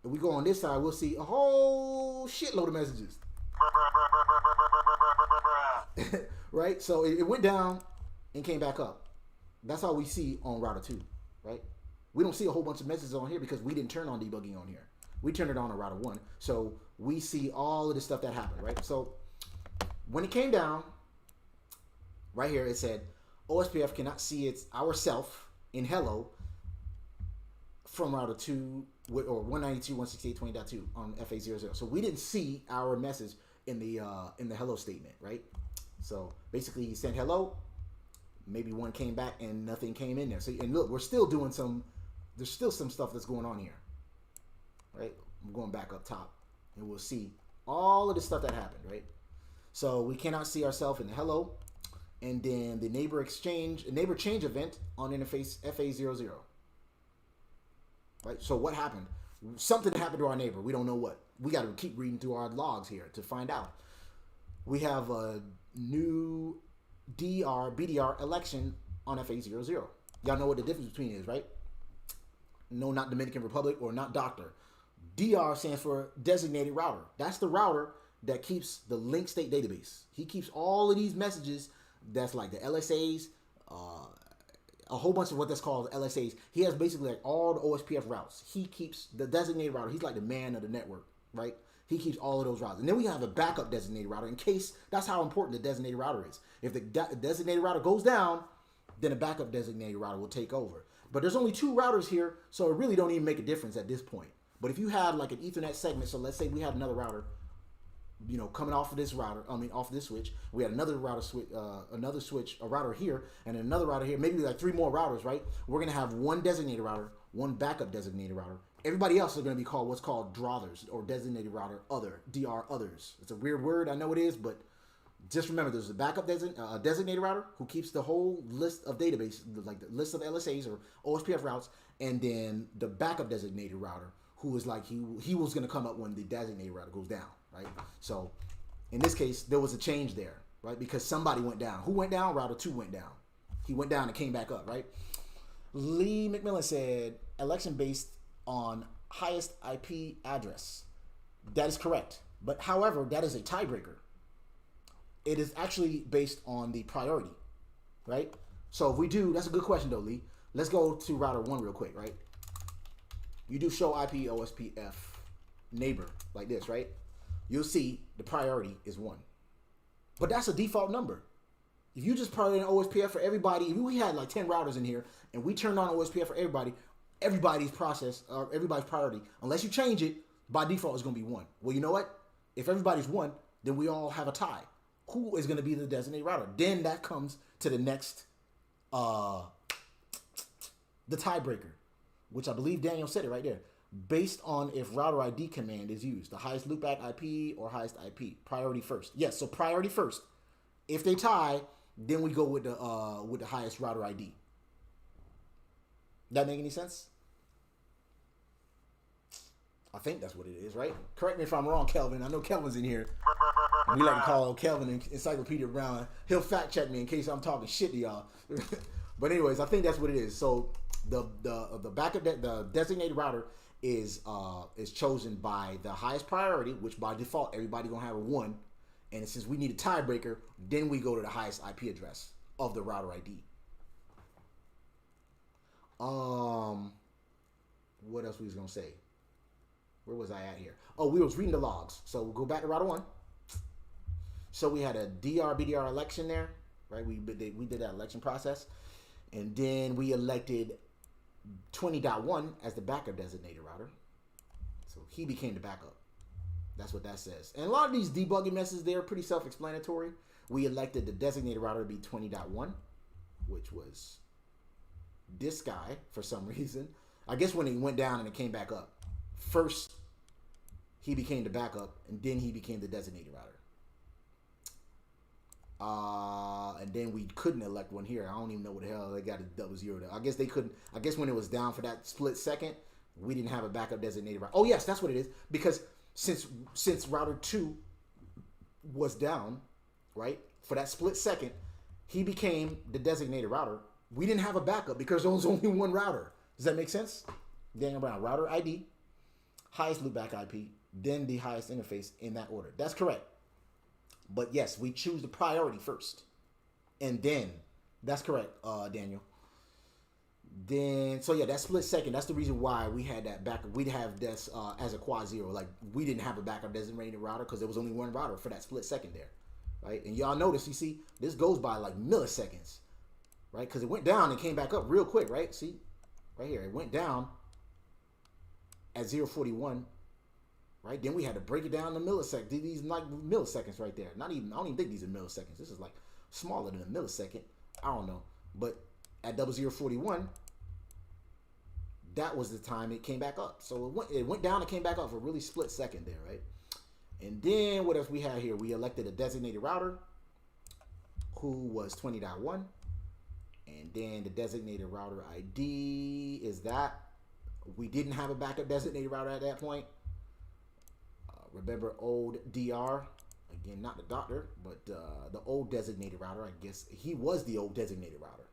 If we go on this side, we'll see a whole shitload of messages. Right? So it went down and came back up. That's all we see on router 2, right? We don't see a whole bunch of messages on here because we didn't turn on debugging on here. We turned it on router 1. So we see all of the stuff that happened, right? So when it came down, right here it said, OSPF cannot see ourself in hello from router 2 or 192.168.20.2 on FA00. So we didn't see our message in the hello statement, right? So basically he sent hello, maybe one came back and nothing came in there. So, and look, we're still doing there's still some stuff that's going on here, right? I'm going back up top and we'll see all of the stuff that happened, right? So we cannot see ourselves in the hello, and then the neighbor change event on interface FA00. Right? So what happened? Something happened to our neighbor. We don't know what. We got to keep reading through our logs here to find out. We have a new BDR election on FA00. Y'all know what the difference between is, right? No, not Dominican Republic or not doctor. DR stands for designated router. That's the router that keeps the link state database. He keeps all of these messages. That's like the LSAs, a whole bunch of what that's called LSAs. He has basically like all the OSPF routes. He keeps the designated router. He's like the man of the network, right? He keeps all of those routes. And then we have a backup designated router in case, that's how important the designated router is. If the designated router goes down, then a backup designated router will take over. But there's only 2 routers here, so it really don't even make a difference at this point. But if you had like an Ethernet segment, so let's say we had another router, you know, coming off of this router, off this switch, we had another router switch, a router here, and another router here, maybe like 3 more routers, right? We're gonna have one designated router, one backup designated router. Everybody else is gonna be called what's called drothers, or designated router other, DR others. It's a weird word, I know it is, but just remember there's a backup designated router who keeps the whole list of database, like the list of LSAs or OSPF routes, and then the backup designated router who is like, he was gonna come up when the designated router goes down. Right? So in this case, there was a change there, right? Because somebody went down. Who went down? Router 2 went down. He went down and came back up, right? Lee McMillan said, election based on highest IP address. That is correct. But however, that is a tiebreaker. It is actually based on the priority, right? So if we do, that's a good question though, Lee. Let's go to router 1 real quick, right? You do show IP OSPF neighbor like this, right? You'll see the priority is 1. But that's a default number. If you just put in OSPF for everybody, if we had like 10 routers in here and we turned on OSPF for everybody, everybody's process, or everybody's priority, unless you change it, by default is going to be 1. Well, you know what? If everybody's 1, then we all have a tie. Who is going to be the designated router? Then that comes to the next, the tiebreaker, which I believe Daniel said it right there. Based on if router ID command is used, the highest loopback IP or highest IP, priority first. Yes, so priority first. If they tie, then we go with the highest router ID. That make any sense? I think that's what it is, right? Correct me if I'm wrong, Kelvin. I know Kelvin's in here. We like to call Kelvin Encyclopedia Brown. He'll fact check me in case I'm talking shit to y'all. But anyways, I think that's what it is. So the backup, the designated router is chosen by the highest priority, which by default everybody gonna have a 1, and since we need a tiebreaker, then we go to the highest IP address of the router ID. What else we was gonna say? Where was I at here? Oh, we was reading the logs. So we'll go back to router 1. So we had a BDR election there, right? We did that election process, and then we elected 20.1 as the backup designated router. So he became the backup. That's what that says. And a lot of these debugging messages, they're pretty self-explanatory. We elected the designated router to be 20.1, which was this guy for some reason. I guess when he went down and it came back up. First, he became the backup, and then he became the designated router. And then we couldn't elect one here. I don't even know what the hell they got a 00 there. I guess they couldn't. I guess when it was down for that split second, we didn't have a backup designated router. Oh yes, that's what it is. Because since router 2 was down, right, for that split second, he became the designated router. We didn't have a backup because there was only one router. Does that make sense? Daniel Brown, router ID, highest loopback IP, then the highest interface in that order. That's correct. But yes, we choose the priority first. And then, that's correct, Daniel. Then, so yeah, that split second, that's the reason why we had that backup. We'd have this as a quad 0. Like, we didn't have a backup designated router because there was only one router for that split second there. Right? And y'all notice, you see, this goes by like milliseconds. Right? Because it went down and came back up real quick, right? See? Right here. It went down at 0.41. Right? Then we had to break it down to milliseconds. These like milliseconds right there. Not even, I don't even think these are milliseconds. This is like smaller than a millisecond. I don't know. But at 0041, that was the time it came back up. So it went down and came back up for a really split second there, right? And then what else we had here? We elected a designated router who was 20.1. And then the designated router ID is that. We didn't have a backup designated router at that point. Remember old DR? Again, not the doctor, but the old designated router. I guess he was the old designated router.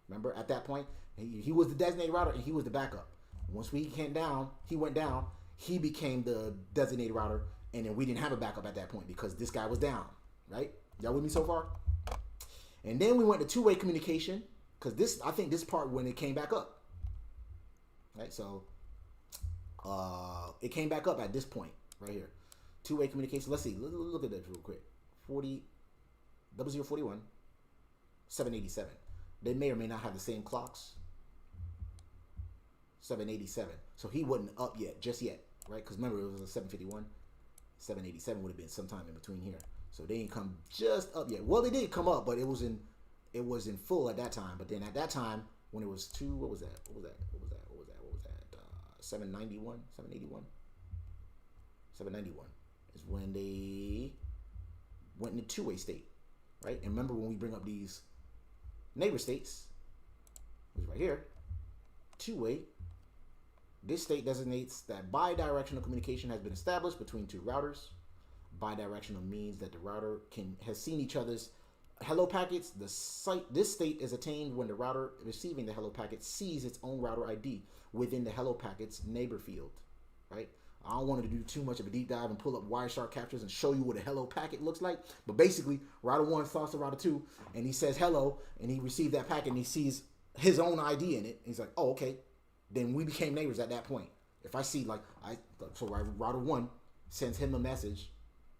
Remember at that point, he was the designated router and he was the backup. Once we came down, he went down, he became the designated router, and then we didn't have a backup at that point because this guy was down, right? Y'all with me so far? And then we went to two-way communication because this, I think this part when it came back up, right? So it came back up at this point right here. Two-way communication. Let's see. Look at this real quick. 0041, 787. They may or may not have the same clocks. 787. So he wasn't up yet, just yet, right? Because remember, it was a 751. 787 would have been sometime in between here. So they didn't come just up yet. Well, they did come up, but it was in full at that time. But then at that time, when it was two, what was that? 791, 781, 791 is when they went into two-way state, right? And remember when we bring up these neighbor states, it was right here, two-way. This state designates that bidirectional communication has been established between two routers. Bidirectional means that the router has seen each other's hello packets. This state is attained when the router receiving the hello packet sees its own router ID within the hello packet's neighbor field, right? I don't want to do too much of a deep dive and pull up Wireshark captures and show you what a hello packet looks like. But basically, router 1 talks to router 2, and he says hello, and he received that packet, and he sees his own ID in it. And he's like, oh, okay. Then we became neighbors at that point. If I see, so router 1 sends him a message,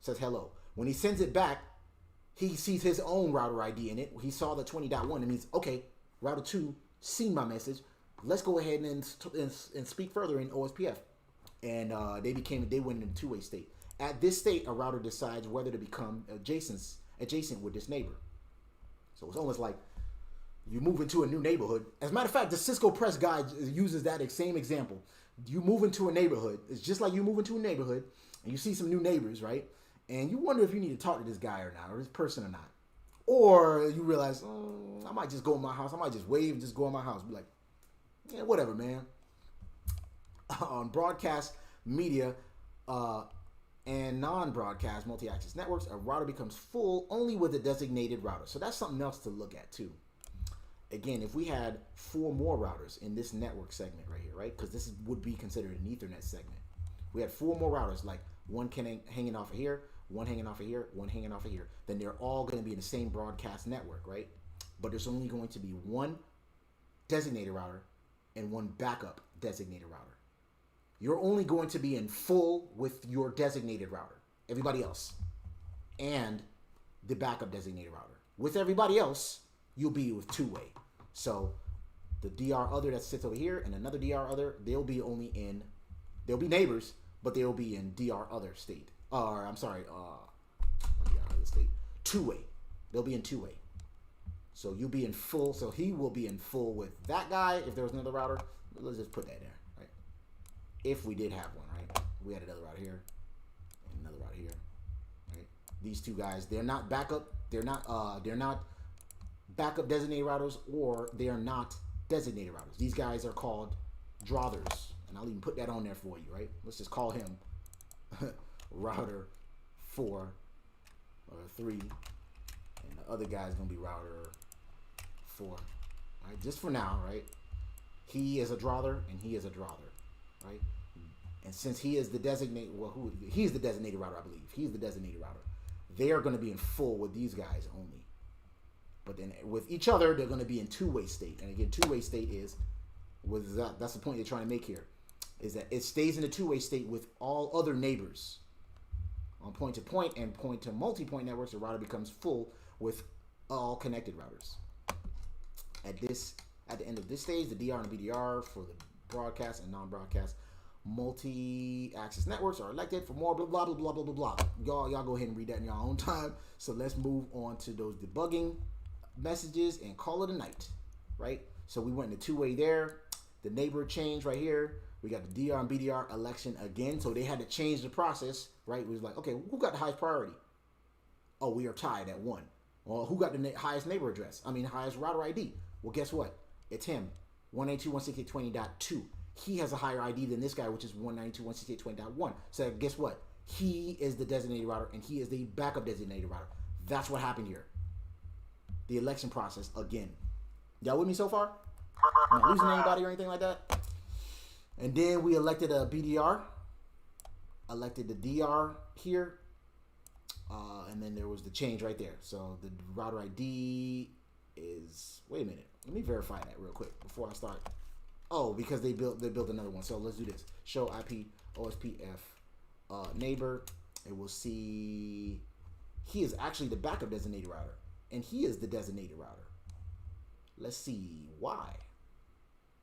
says hello. When he sends it back, he sees his own router ID in it. He saw the 20.1. It means, okay, router 2 seen my message. Let's go ahead and speak further in OSPF. And they went into two-way state. At this state, a router decides whether to become adjacent with this neighbor. So it's almost like you move into a new neighborhood. As a matter of fact, the Cisco Press Guide uses that same example. You move into a neighborhood. It's just like you move into a neighborhood and you see some new neighbors, right? And you wonder if you need to talk to this guy or not, or this person or not. Or you realize, I might just go in my house. I might just wave and just go in my house. Be like, yeah, whatever, man. On broadcast media and non-broadcast multi-access networks, a router becomes full only with a designated router. So that's something else to look at too. Again, if we had 4 more routers in this network segment right here, right? Because this would be considered an Ethernet segment. We had 4 more routers, like one hanging off of here, one hanging off of here, one hanging off of here. Then they're all going to be in the same broadcast network, right? But there's only going to be one designated router and one backup designated router. You're only going to be in full with your designated router, everybody else, and the backup designated router. With everybody else, you'll be with two-way. So The DR other that sits over here and another DR other, they'll be neighbors, but they'll be in DR other state. Or I'm sorry, DR other state. Two-way. They'll be in two-way. So you'll be in full. So he will be in full with that guy. If there was another router, let's just put that there, right? If we did have one, right? We had another router here and another router here, right? These two guys, they're not backup. They're not backup designated routers, or they are not designated routers. These guys are called drothers, and I'll even put that on there for you, right? Let's just call him router 4 or 3, and the other guy's gonna be router 4, right? Just for now, right? He is a drother and he is a drother, right? And since he is the designated, he's the designated router, I believe. He's the designated router. They are going to be in full with these guys only. But then with each other, they're going to be in two-way state. And again, two-way state is, that's the point they're trying to make here, is that it stays in a two-way state with all other neighbors. On point-to-point and point-to-multi-point networks, the router becomes full with all connected routers. At the end of this stage, the DR and the BDR for the broadcast and non-broadcast multi-access networks are elected. For more blah blah blah blah blah blah blah. Y'all go ahead and read that in your own time. So let's move on to those debugging messages and call it a night, right? So we went into two-way there. The neighbor change right here. We got the DR and BDR election again. So they had to change the process, right? It was like, okay, who got the highest priority? Oh, we are tied at 1. Well, who got the highest neighbor address? Highest router ID. Well, guess what? It's him. 192.168.20.2. He has a higher ID than this guy, which is 192.168.20.1. So guess what? He is the designated router, and he is the backup designated router. That's what happened here. The election process again. Y'all with me so far? Am I losing anybody or anything like that? And then we elected a BDR. Elected the DR here. And then there was the change right there. So the router ID is, wait a minute. Let me verify that real quick before I start. Oh, because they built another one. So let's do this. Show IP OSPF neighbor. It will see he is actually the backup designated router, and he is the designated router. Let's see why.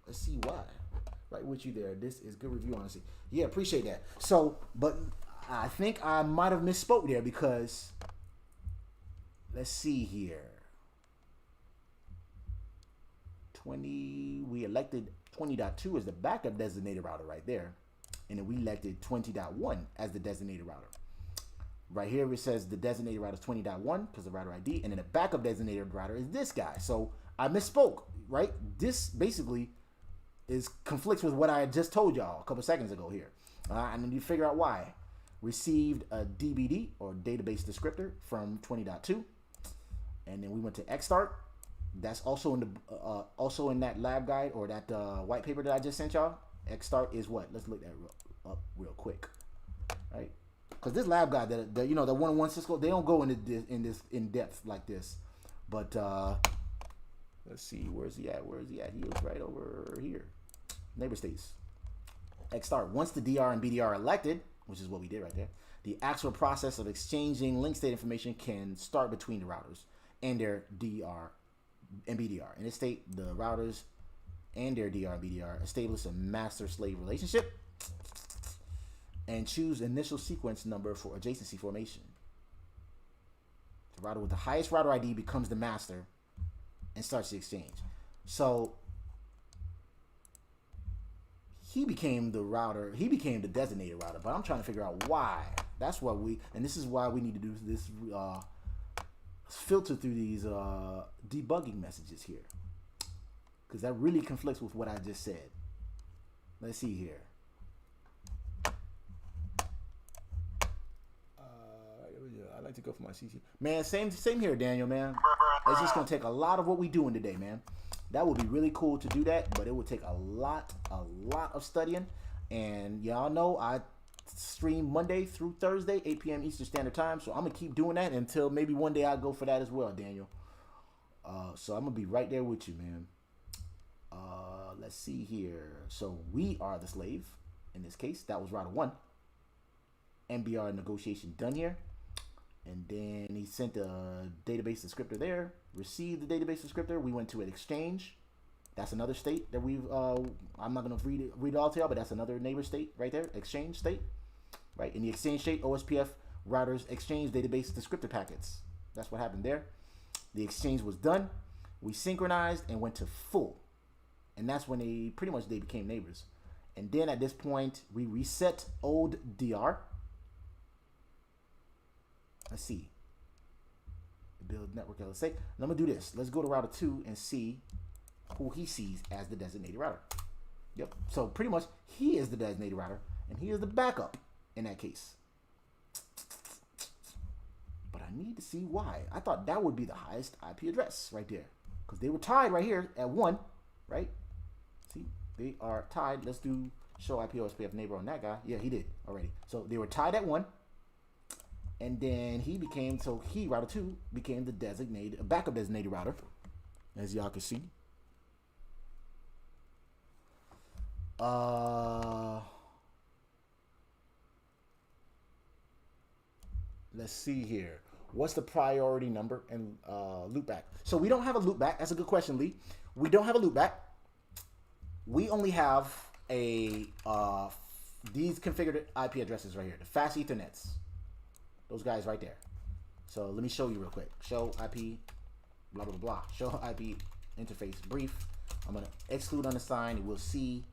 Let's see why. Right with you there. This is good review, honestly. Yeah, appreciate that. So, but I think I might have misspoke there because let's see here. We elected 20.2 as the backup designated router right there. And then we elected 20.1 as the designated router. Right here it says the designated router is 20.1 because of router ID. And then the backup designated router is this guy. So I misspoke, right? This basically conflicts with what I just told y'all a couple seconds ago here. And then you figure out why. Received a DBD or database descriptor from 20.2. And then we went to Xstart. That's also in that lab guide or that white paper that I just sent y'all. Xstart is what? Let's look that up real quick, right? Because this lab guide, the 101 Cisco, they don't go in depth like this. But let's see, where's he at? Where is he at? He was right over here. Neighbor states. Xstart. Once the DR and BDR are elected, which is what we did right there, the actual process of exchanging link state information can start between the routers and their DR and BDR. In this state, the routers and their DR and BDR establish a master-slave relationship and choose initial sequence number for adjacency formation. The router with the highest router ID becomes the master and starts the exchange. So he became the router. He became the designated router, but I'm trying to figure out why. That's why this is why we need to do this filter through these debugging messages here, because that really conflicts with what I just said. Let's see here. I like to go for my CC. Man, same here, Daniel, man. It's just going to take a lot of what we doing today, man. That would be really cool to do that, but it would take a lot of studying. And y'all know I stream Monday through Thursday, 8 p.m. Eastern Standard Time. So I'm going to keep doing that until maybe one day I'll go for that as well, Daniel. So I'm going to be right there with you, man. Let's see here. So we are the slave in this case. That was router 1. MBR negotiation done here. And then he sent a database descriptor there. Received the database descriptor. We went to an exchange. That's another state that we've, I'm not going to read it all to y'all, but that's another neighbor state right there, exchange state, right? In the exchange state, OSPF routers exchange database descriptor packets. That's what happened there. The exchange was done. We synchronized and went to full. And that's when they became neighbors. And then at this point, we reset old DR. Let's see. Build network LSA. And I'm going to do this. Let's go to router 2 and see who he sees as the designated router. Yep. So pretty much he is the designated router and he is the backup in that case. But I need to see why. I thought that would be the highest IP address right there. Because they were tied right here at 1, right? See, they are tied. Let's do show IP OSPF neighbor on that guy. Yeah, he did already. So they were tied at 1. And then he became, so he, router 2, became the designated, backup designated router, as y'all can see. Let's see here. What's the priority number and loopback? So we don't have a loopback. That's a good question, Lee. We don't have a loopback. We only have a these configured IP addresses right here, the fast Ethernets. Those guys right there. So let me show you real quick. Show IP, blah, blah, blah. Show IP interface brief. I'm going to exclude unassigned. We'll see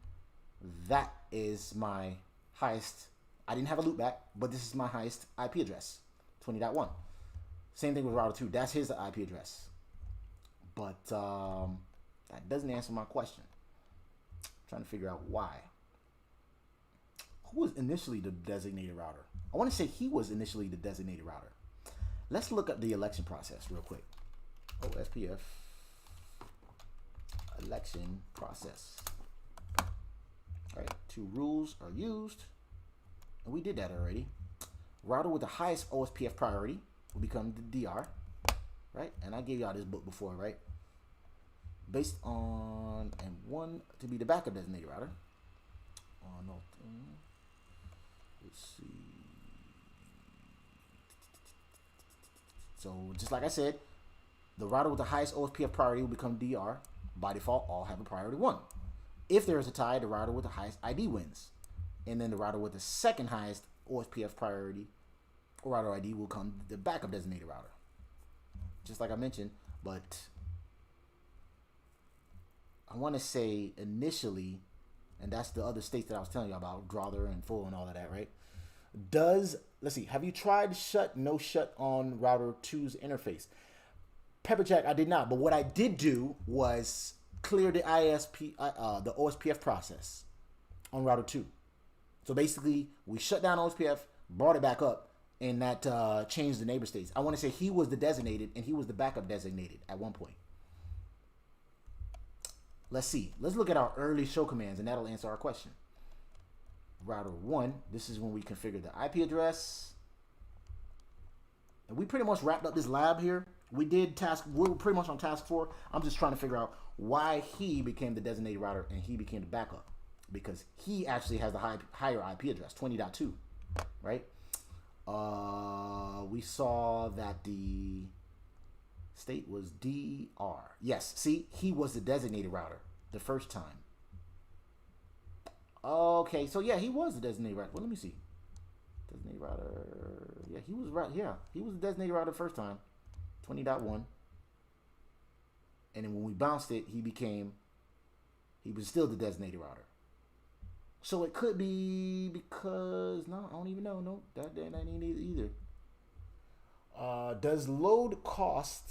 that is my highest. I didn't have a loopback, but this is my highest IP address, 20.1. Same thing with router 2. That's his IP address. But that doesn't answer my question. I'm trying to figure out why. Who was initially the designated router? I want to say he was initially the designated router. Let's look up the election process real quick. OSPF election process. All right, 2 rules are used. And we did that already. Router with the highest OSPF priority will become the DR. Right? And I gave y'all this book before, right? Based on, and 1 to be the backup designated router. Oh, no. Let's see. So just like I said, the router with the highest OSPF priority will become DR. By default, all have a priority 1. If there is a tie, the router with the highest ID wins. And then the router with the second highest OSPF priority or router ID will become the backup designated router. Just like I mentioned, but I want to say initially, and that's the other states that I was telling you about, Drother and full and all of that, right? Let's see, have you tried shut, no shut on router 2's interface? Pepperjack, I did not, but what I did do was clear the the OSPF process on router 2. So basically, we shut down OSPF, brought it back up, and that changed the neighbor states. I want to say he was the designated, and he was the backup designated at one point. Let's see. Let's look at our early show commands, and that'll answer our question. Router 1, this is when we configure the IP address. And we pretty much wrapped up this lab here. We're pretty much on task 4. I'm just trying to figure out why he became the designated router and he became the backup. Because he actually has the higher IP address, 20.2, right? We saw that the state was DR. Yes, see, he was the designated router the first time. Okay, so yeah, he was the designated router. Well, let me see. Designated router. Yeah, he was right. Yeah, he was the designated router the first time, 20.1. And then when we bounced it, he was still the designated router. So it could be because, no, I don't even know. No, that ain't either. Does load cost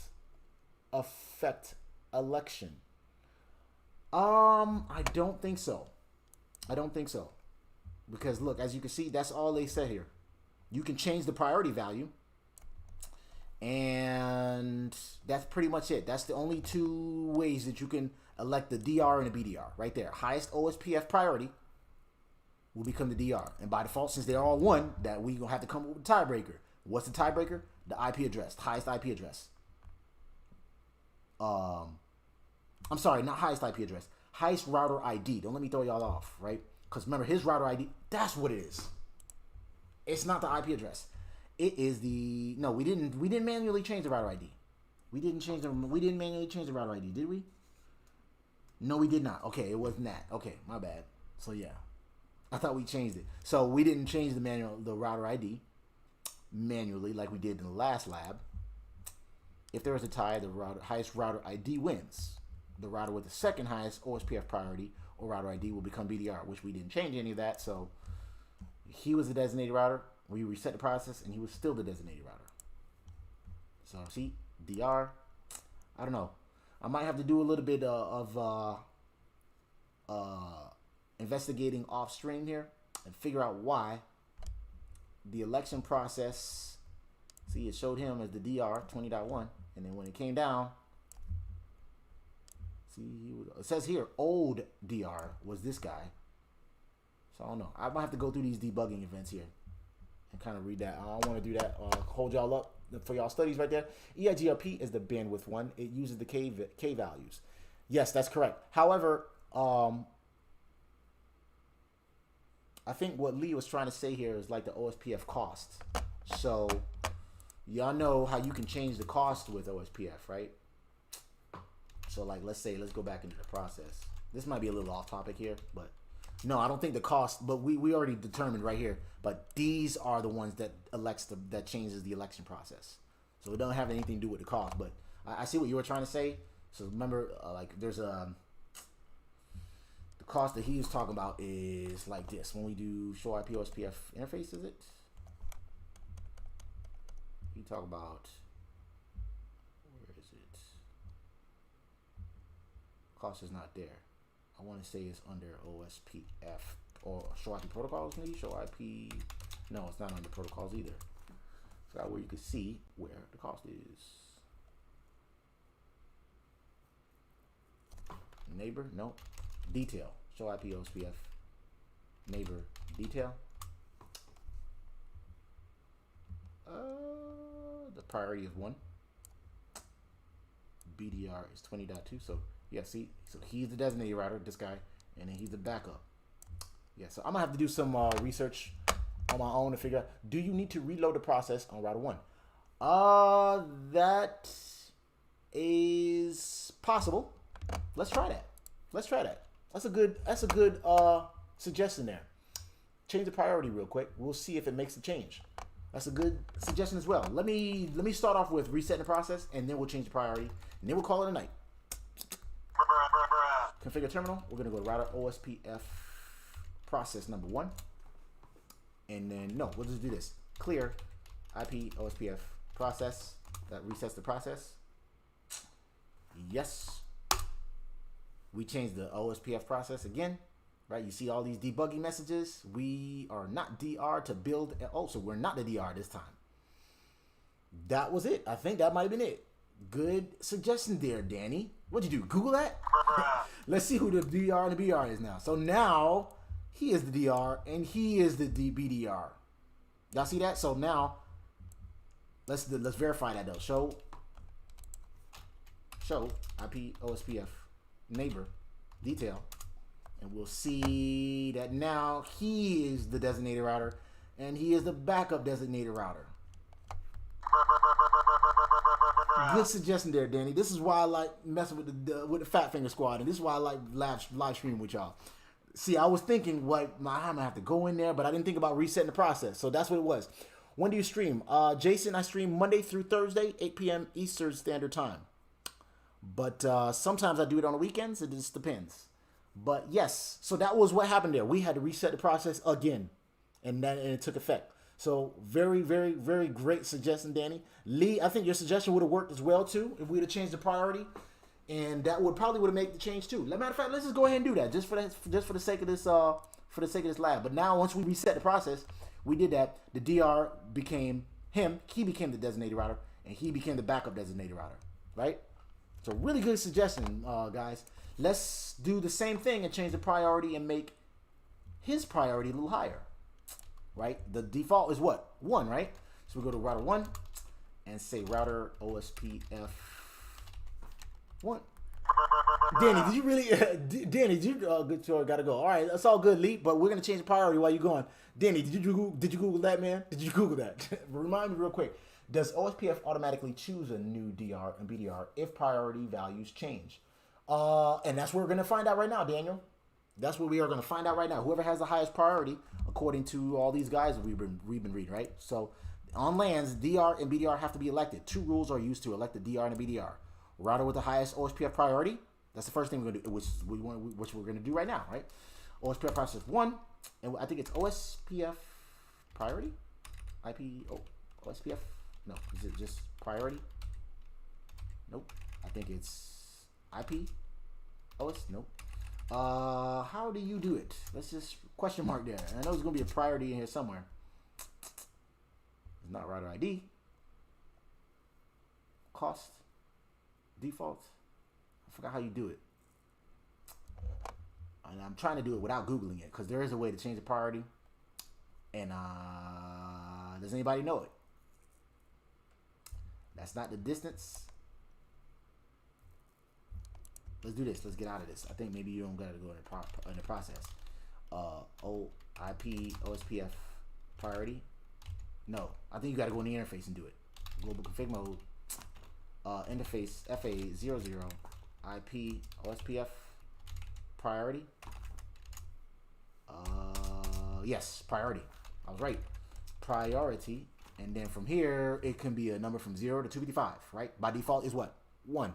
affect election? I don't think so. I don't think so. Because look, as you can see, that's all they said here. You can change the priority value. And that's pretty much it. That's the only 2 ways that you can elect the DR and the BDR. Right there. Highest OSPF priority will become the DR. And by default, since they're all 1, that we're going to have to come up with a tiebreaker. What's the tiebreaker? The IP address. The highest IP address. I'm sorry, not highest IP address. Highest router ID. Don't let me throw y'all off, right? Because remember, his router ID, that's what it is. It's not the IP address. It is the... No, we didn't manually change the router ID. We didn't manually change the router ID, did we? No, we did not. Okay, it wasn't that. Okay, my bad. So yeah, I thought we changed it. So we didn't change the router ID manually like we did in the last lab. If there is a tie, the highest router ID wins. The router with the second highest OSPF priority or router ID will become BDR, which we didn't change any of that. So he was the designated router. We reset the process, and he was still the designated router. So see, DR. I don't know. I might have to do a little bit of investigating off stream here and figure out why the election process. See, it showed him as the DR 20.1, and then when it came down, see, it says here old DR was this guy. So I don't know. I might have to go through these debugging events here and kind of read that. I don't want to do that. Hold y'all up for y'all studies right there. EIGRP is the bandwidth one. It uses the K values. Yes, that's correct. However, I think what Lee was trying to say here is like the OSPF cost. So y'all know how you can change the cost with OSPF, right? So like, let's go back into the process. This might be a little off topic here, but no, I don't think the cost, but we already determined right here, but these are the ones that that changes the election process. So it don't have anything to do with the cost, but I see what you were trying to say. So remember, like there's the cost that he was talking about is like this. When we do show IP OSPF interface, is it? You talk about, where is it? Cost is not there. I want to say it's under OSPF or show IP protocols, maybe show IP. No, it's not under protocols either. So that way you can see where the cost is. Neighbor, no. Detail, show IP OSPF. Neighbor, detail. The priority is 1. BDR is 20.2. So yeah, see, so he's the designated router, this guy, and then he's the backup. Yeah, so I'm gonna have to do some research on my own to figure out, do you need to reload the process on router 1? That is possible. Let's try that. Let's try that. That's a good suggestion there. Change the priority real quick. We'll see if it makes a change. That's a good suggestion as well. Let me start off with resetting the process, and then we'll change the priority, and then we'll call it a night. Configure terminal. We're gonna go to router OSPF process number 1, and then no, we'll just do this. Clear IP OSPF process. That resets the process. Yes. We changed the OSPF process again, right? You see all these debugging messages. We are not DR to build. Oh, so we're not the DR this time. That was it. I think that might have been it. Good suggestion there, Danny. What'd you do? Google that? Let's see who the DR and the BR is now. So now he is the DR and he is the BDR. Y'all see that? So now let's verify that though. Show IP OSPF neighbor detail, and we'll see that now he is the designated router and he is the backup designated router. Good suggestion there, Danny. This is why I like messing with the Fat Finger Squad, and this is why I like live streaming with y'all. See, I was thinking, I'm gonna have to go in there, but I didn't think about resetting the process. So that's what it was. When do you stream? Jason, I stream Monday through Thursday, 8 p.m. Eastern Standard Time. But sometimes I do it on the weekends. It just depends. But yes, so that was what happened there. We had to reset the process again, and it took effect. So very, very, very great suggestion, Danny. Lee, I think your suggestion would have worked as well too if we'd have changed the priority, and that would probably made the change too. Matter of fact, let's just go ahead and do that just for the sake of this lab. But now once we reset the process, we did that. The DR became him. He became the designated router, and he became the backup designated router. Right? So really good suggestion, guys. Let's do the same thing and change the priority and make his priority a little higher. Right? The default is what? 1, right? So we go to router 1 and say router OSPF 1. Danny, did you really? Danny, did you? Good, gotta go. All right, that's all good, Lee. But we're gonna change the priority while you're going. Danny, did you Google that, man? Did you Google that? Remind me real quick. Does OSPF automatically choose a new DR and BDR if priority values change? And that's what we're going to find out right now, Daniel. That's what we are going to find out right now. Whoever has the highest priority, according to all these guys we've been reading, right? So on LANs, DR and BDR have to be elected. 2 rules are used to elect the DR and the BDR. Router with the highest OSPF priority. That's the first thing we're going to do, which we're going to do right now, right? OSPF process 1, and I think it's OSPF priority? OSPF? No, is it just priority? Nope. I think it's IP? OS? Nope. How do you do it? Let's just question mark there. I know there's going to be a priority in here somewhere. It's not router ID. Cost. Default. I forgot how you do it. And I'm trying to do it without Googling it because there is a way to change the priority. And does anybody know it? That's not the distance. Let's do this. Let's get out of this. I think maybe you don't got to go in the process. IP OSPF priority. No, I think you got to go in the interface and do it. Global config mode. Interface FA00 IP OSPF priority. Yes, priority. I was right. Priority. And then from here, it can be a number from 0 to 255, right? By default is what? 1.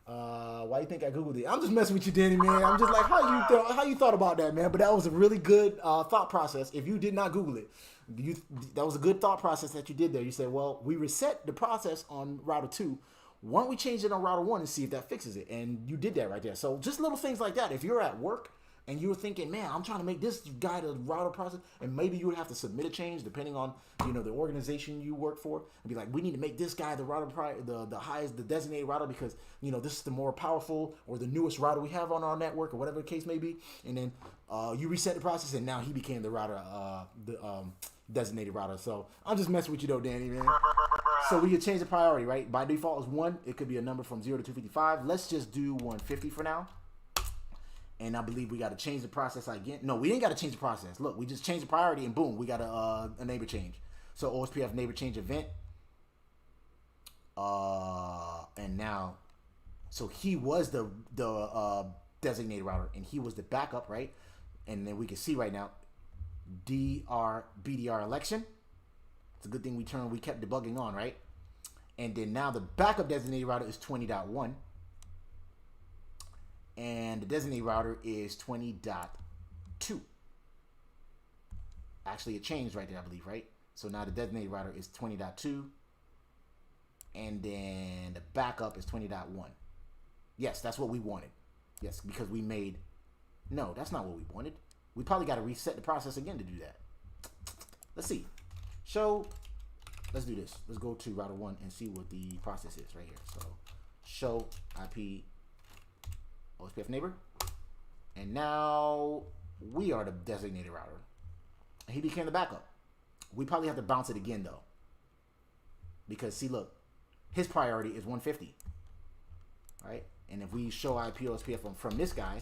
Why you think I Googled it? I'm just messing with you, Danny, man. I'm just like, how you thought about that, man? But that was a really good thought process. If you did not Google it, that was a good thought process that you did there. You said, well, we reset the process on router 2. Why don't we change it on router 1 and see if that fixes it? And you did that right there. So just little things like that. If you're at work and you were thinking, man, I'm trying to make this guy the router process, and maybe you would have to submit a change depending on, the organization you work for, and be like, we need to make this guy the router, the highest, the designated router because, this is the more powerful or the newest router we have on our network or whatever the case may be. And then you reset the process, and now he became the router, designated router. So I'm just messing with you though, Danny, man. So we can change the priority, right? By default is 1. It could be a number from 0 to 255. Let's just do 150 for now. And I believe we got to change the process again. No, we ain't got to change the process. Look, we just changed the priority and boom, we got a neighbor change. So OSPF neighbor change event. And now, so he was the designated router and he was the backup, right? And then we can see right now, BDR election. It's a good thing we kept debugging on, right? And then now the backup designated router is 20.1. And the designated router is 20.2. Actually, it changed right there, I believe, right? So now the designated router is 20.2. And then the backup is 20.1. Yes, that's what we wanted. Yes, because we made... No, that's not what we wanted. We probably got to reset the process again to do that. Let's see. Show... Let's do this. Let's go to router 1 and see what the process is right here. So, show IP... OSPF neighbor, and now we are the designated router. He became the backup. We probably have to bounce it again though, because see, look, his priority is 150, right? And if we show IP OSPF from this guy,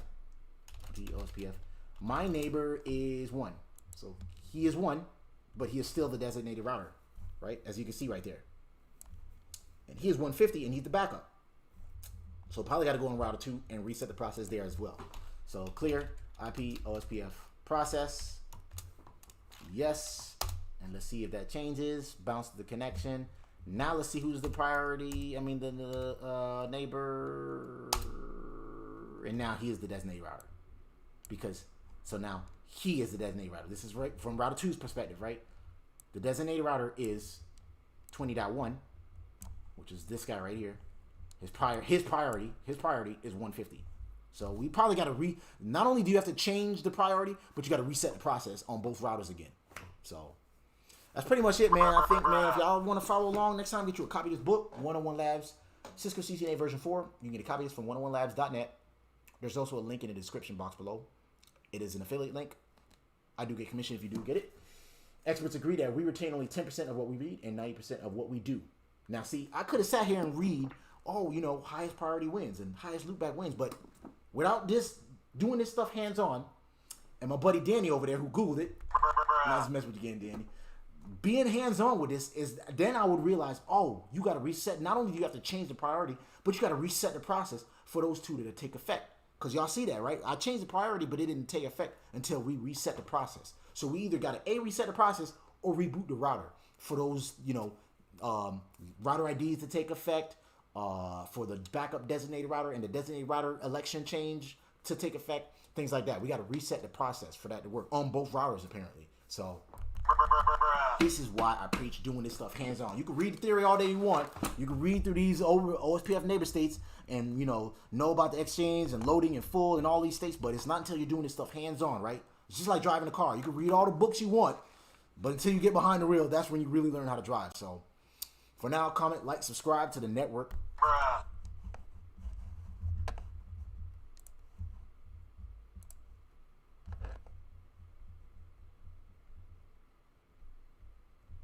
IP OSPF, my neighbor is 1, so he is 1, but he is still the designated router, right? As you can see right there, and he is 150, and he's the backup. So probably got to go on router 2 and reset the process there as well. So clear IP OSPF process. Yes. And let's see if that changes. Bounce the connection. Now let's see who's the priority. I mean the neighbor. And now he is the designated router. So now he is the designated router. This is right from router 2's perspective, right? The designated router is 20.1, which is this guy right here. His priority is 150. So we probably got to not only do you have to change the priority, but you got to reset the process on both routers again. So that's pretty much it, man. I think, man, if y'all want to follow along next time, get you a copy of this book, 101 Labs, Cisco CCNA version 4. You can get a copy of this from 101labs.net. There's also a link in the description box below. It is an affiliate link. I do get commission if you do get it. Experts agree that we retain only 10% of what we read and 90% of what we do. Now, see, I could have sat here and read, highest priority wins and highest loopback wins. But without doing this stuff hands-on, and my buddy Danny over there who Googled it, I just mess with you again, Danny. being hands-on with this is then I would realize, oh, you got to reset. Not only do you have to change the priority, but you got to reset the process for those two to take effect. Because y'all see that, right? I changed the priority, but it didn't take effect until we reset the process. So we either got to reset the process or reboot the router for those, you know, router IDs to take effect, for the backup designated router and the designated router election change to take effect, things like that. We got to reset the process for that to work on both routers, apparently. So this is why I preach doing this stuff hands-on. You can read the theory all day you want. You can read through these OSPF neighbor states and, you know about the exchange and loading and full and all these states, but it's not until you're doing this stuff hands-on, right? It's just like driving a car. You can read all the books you want, but until you get behind the wheel, that's when you really learn how to drive. So for now, comment, like, subscribe to the network. Bruh.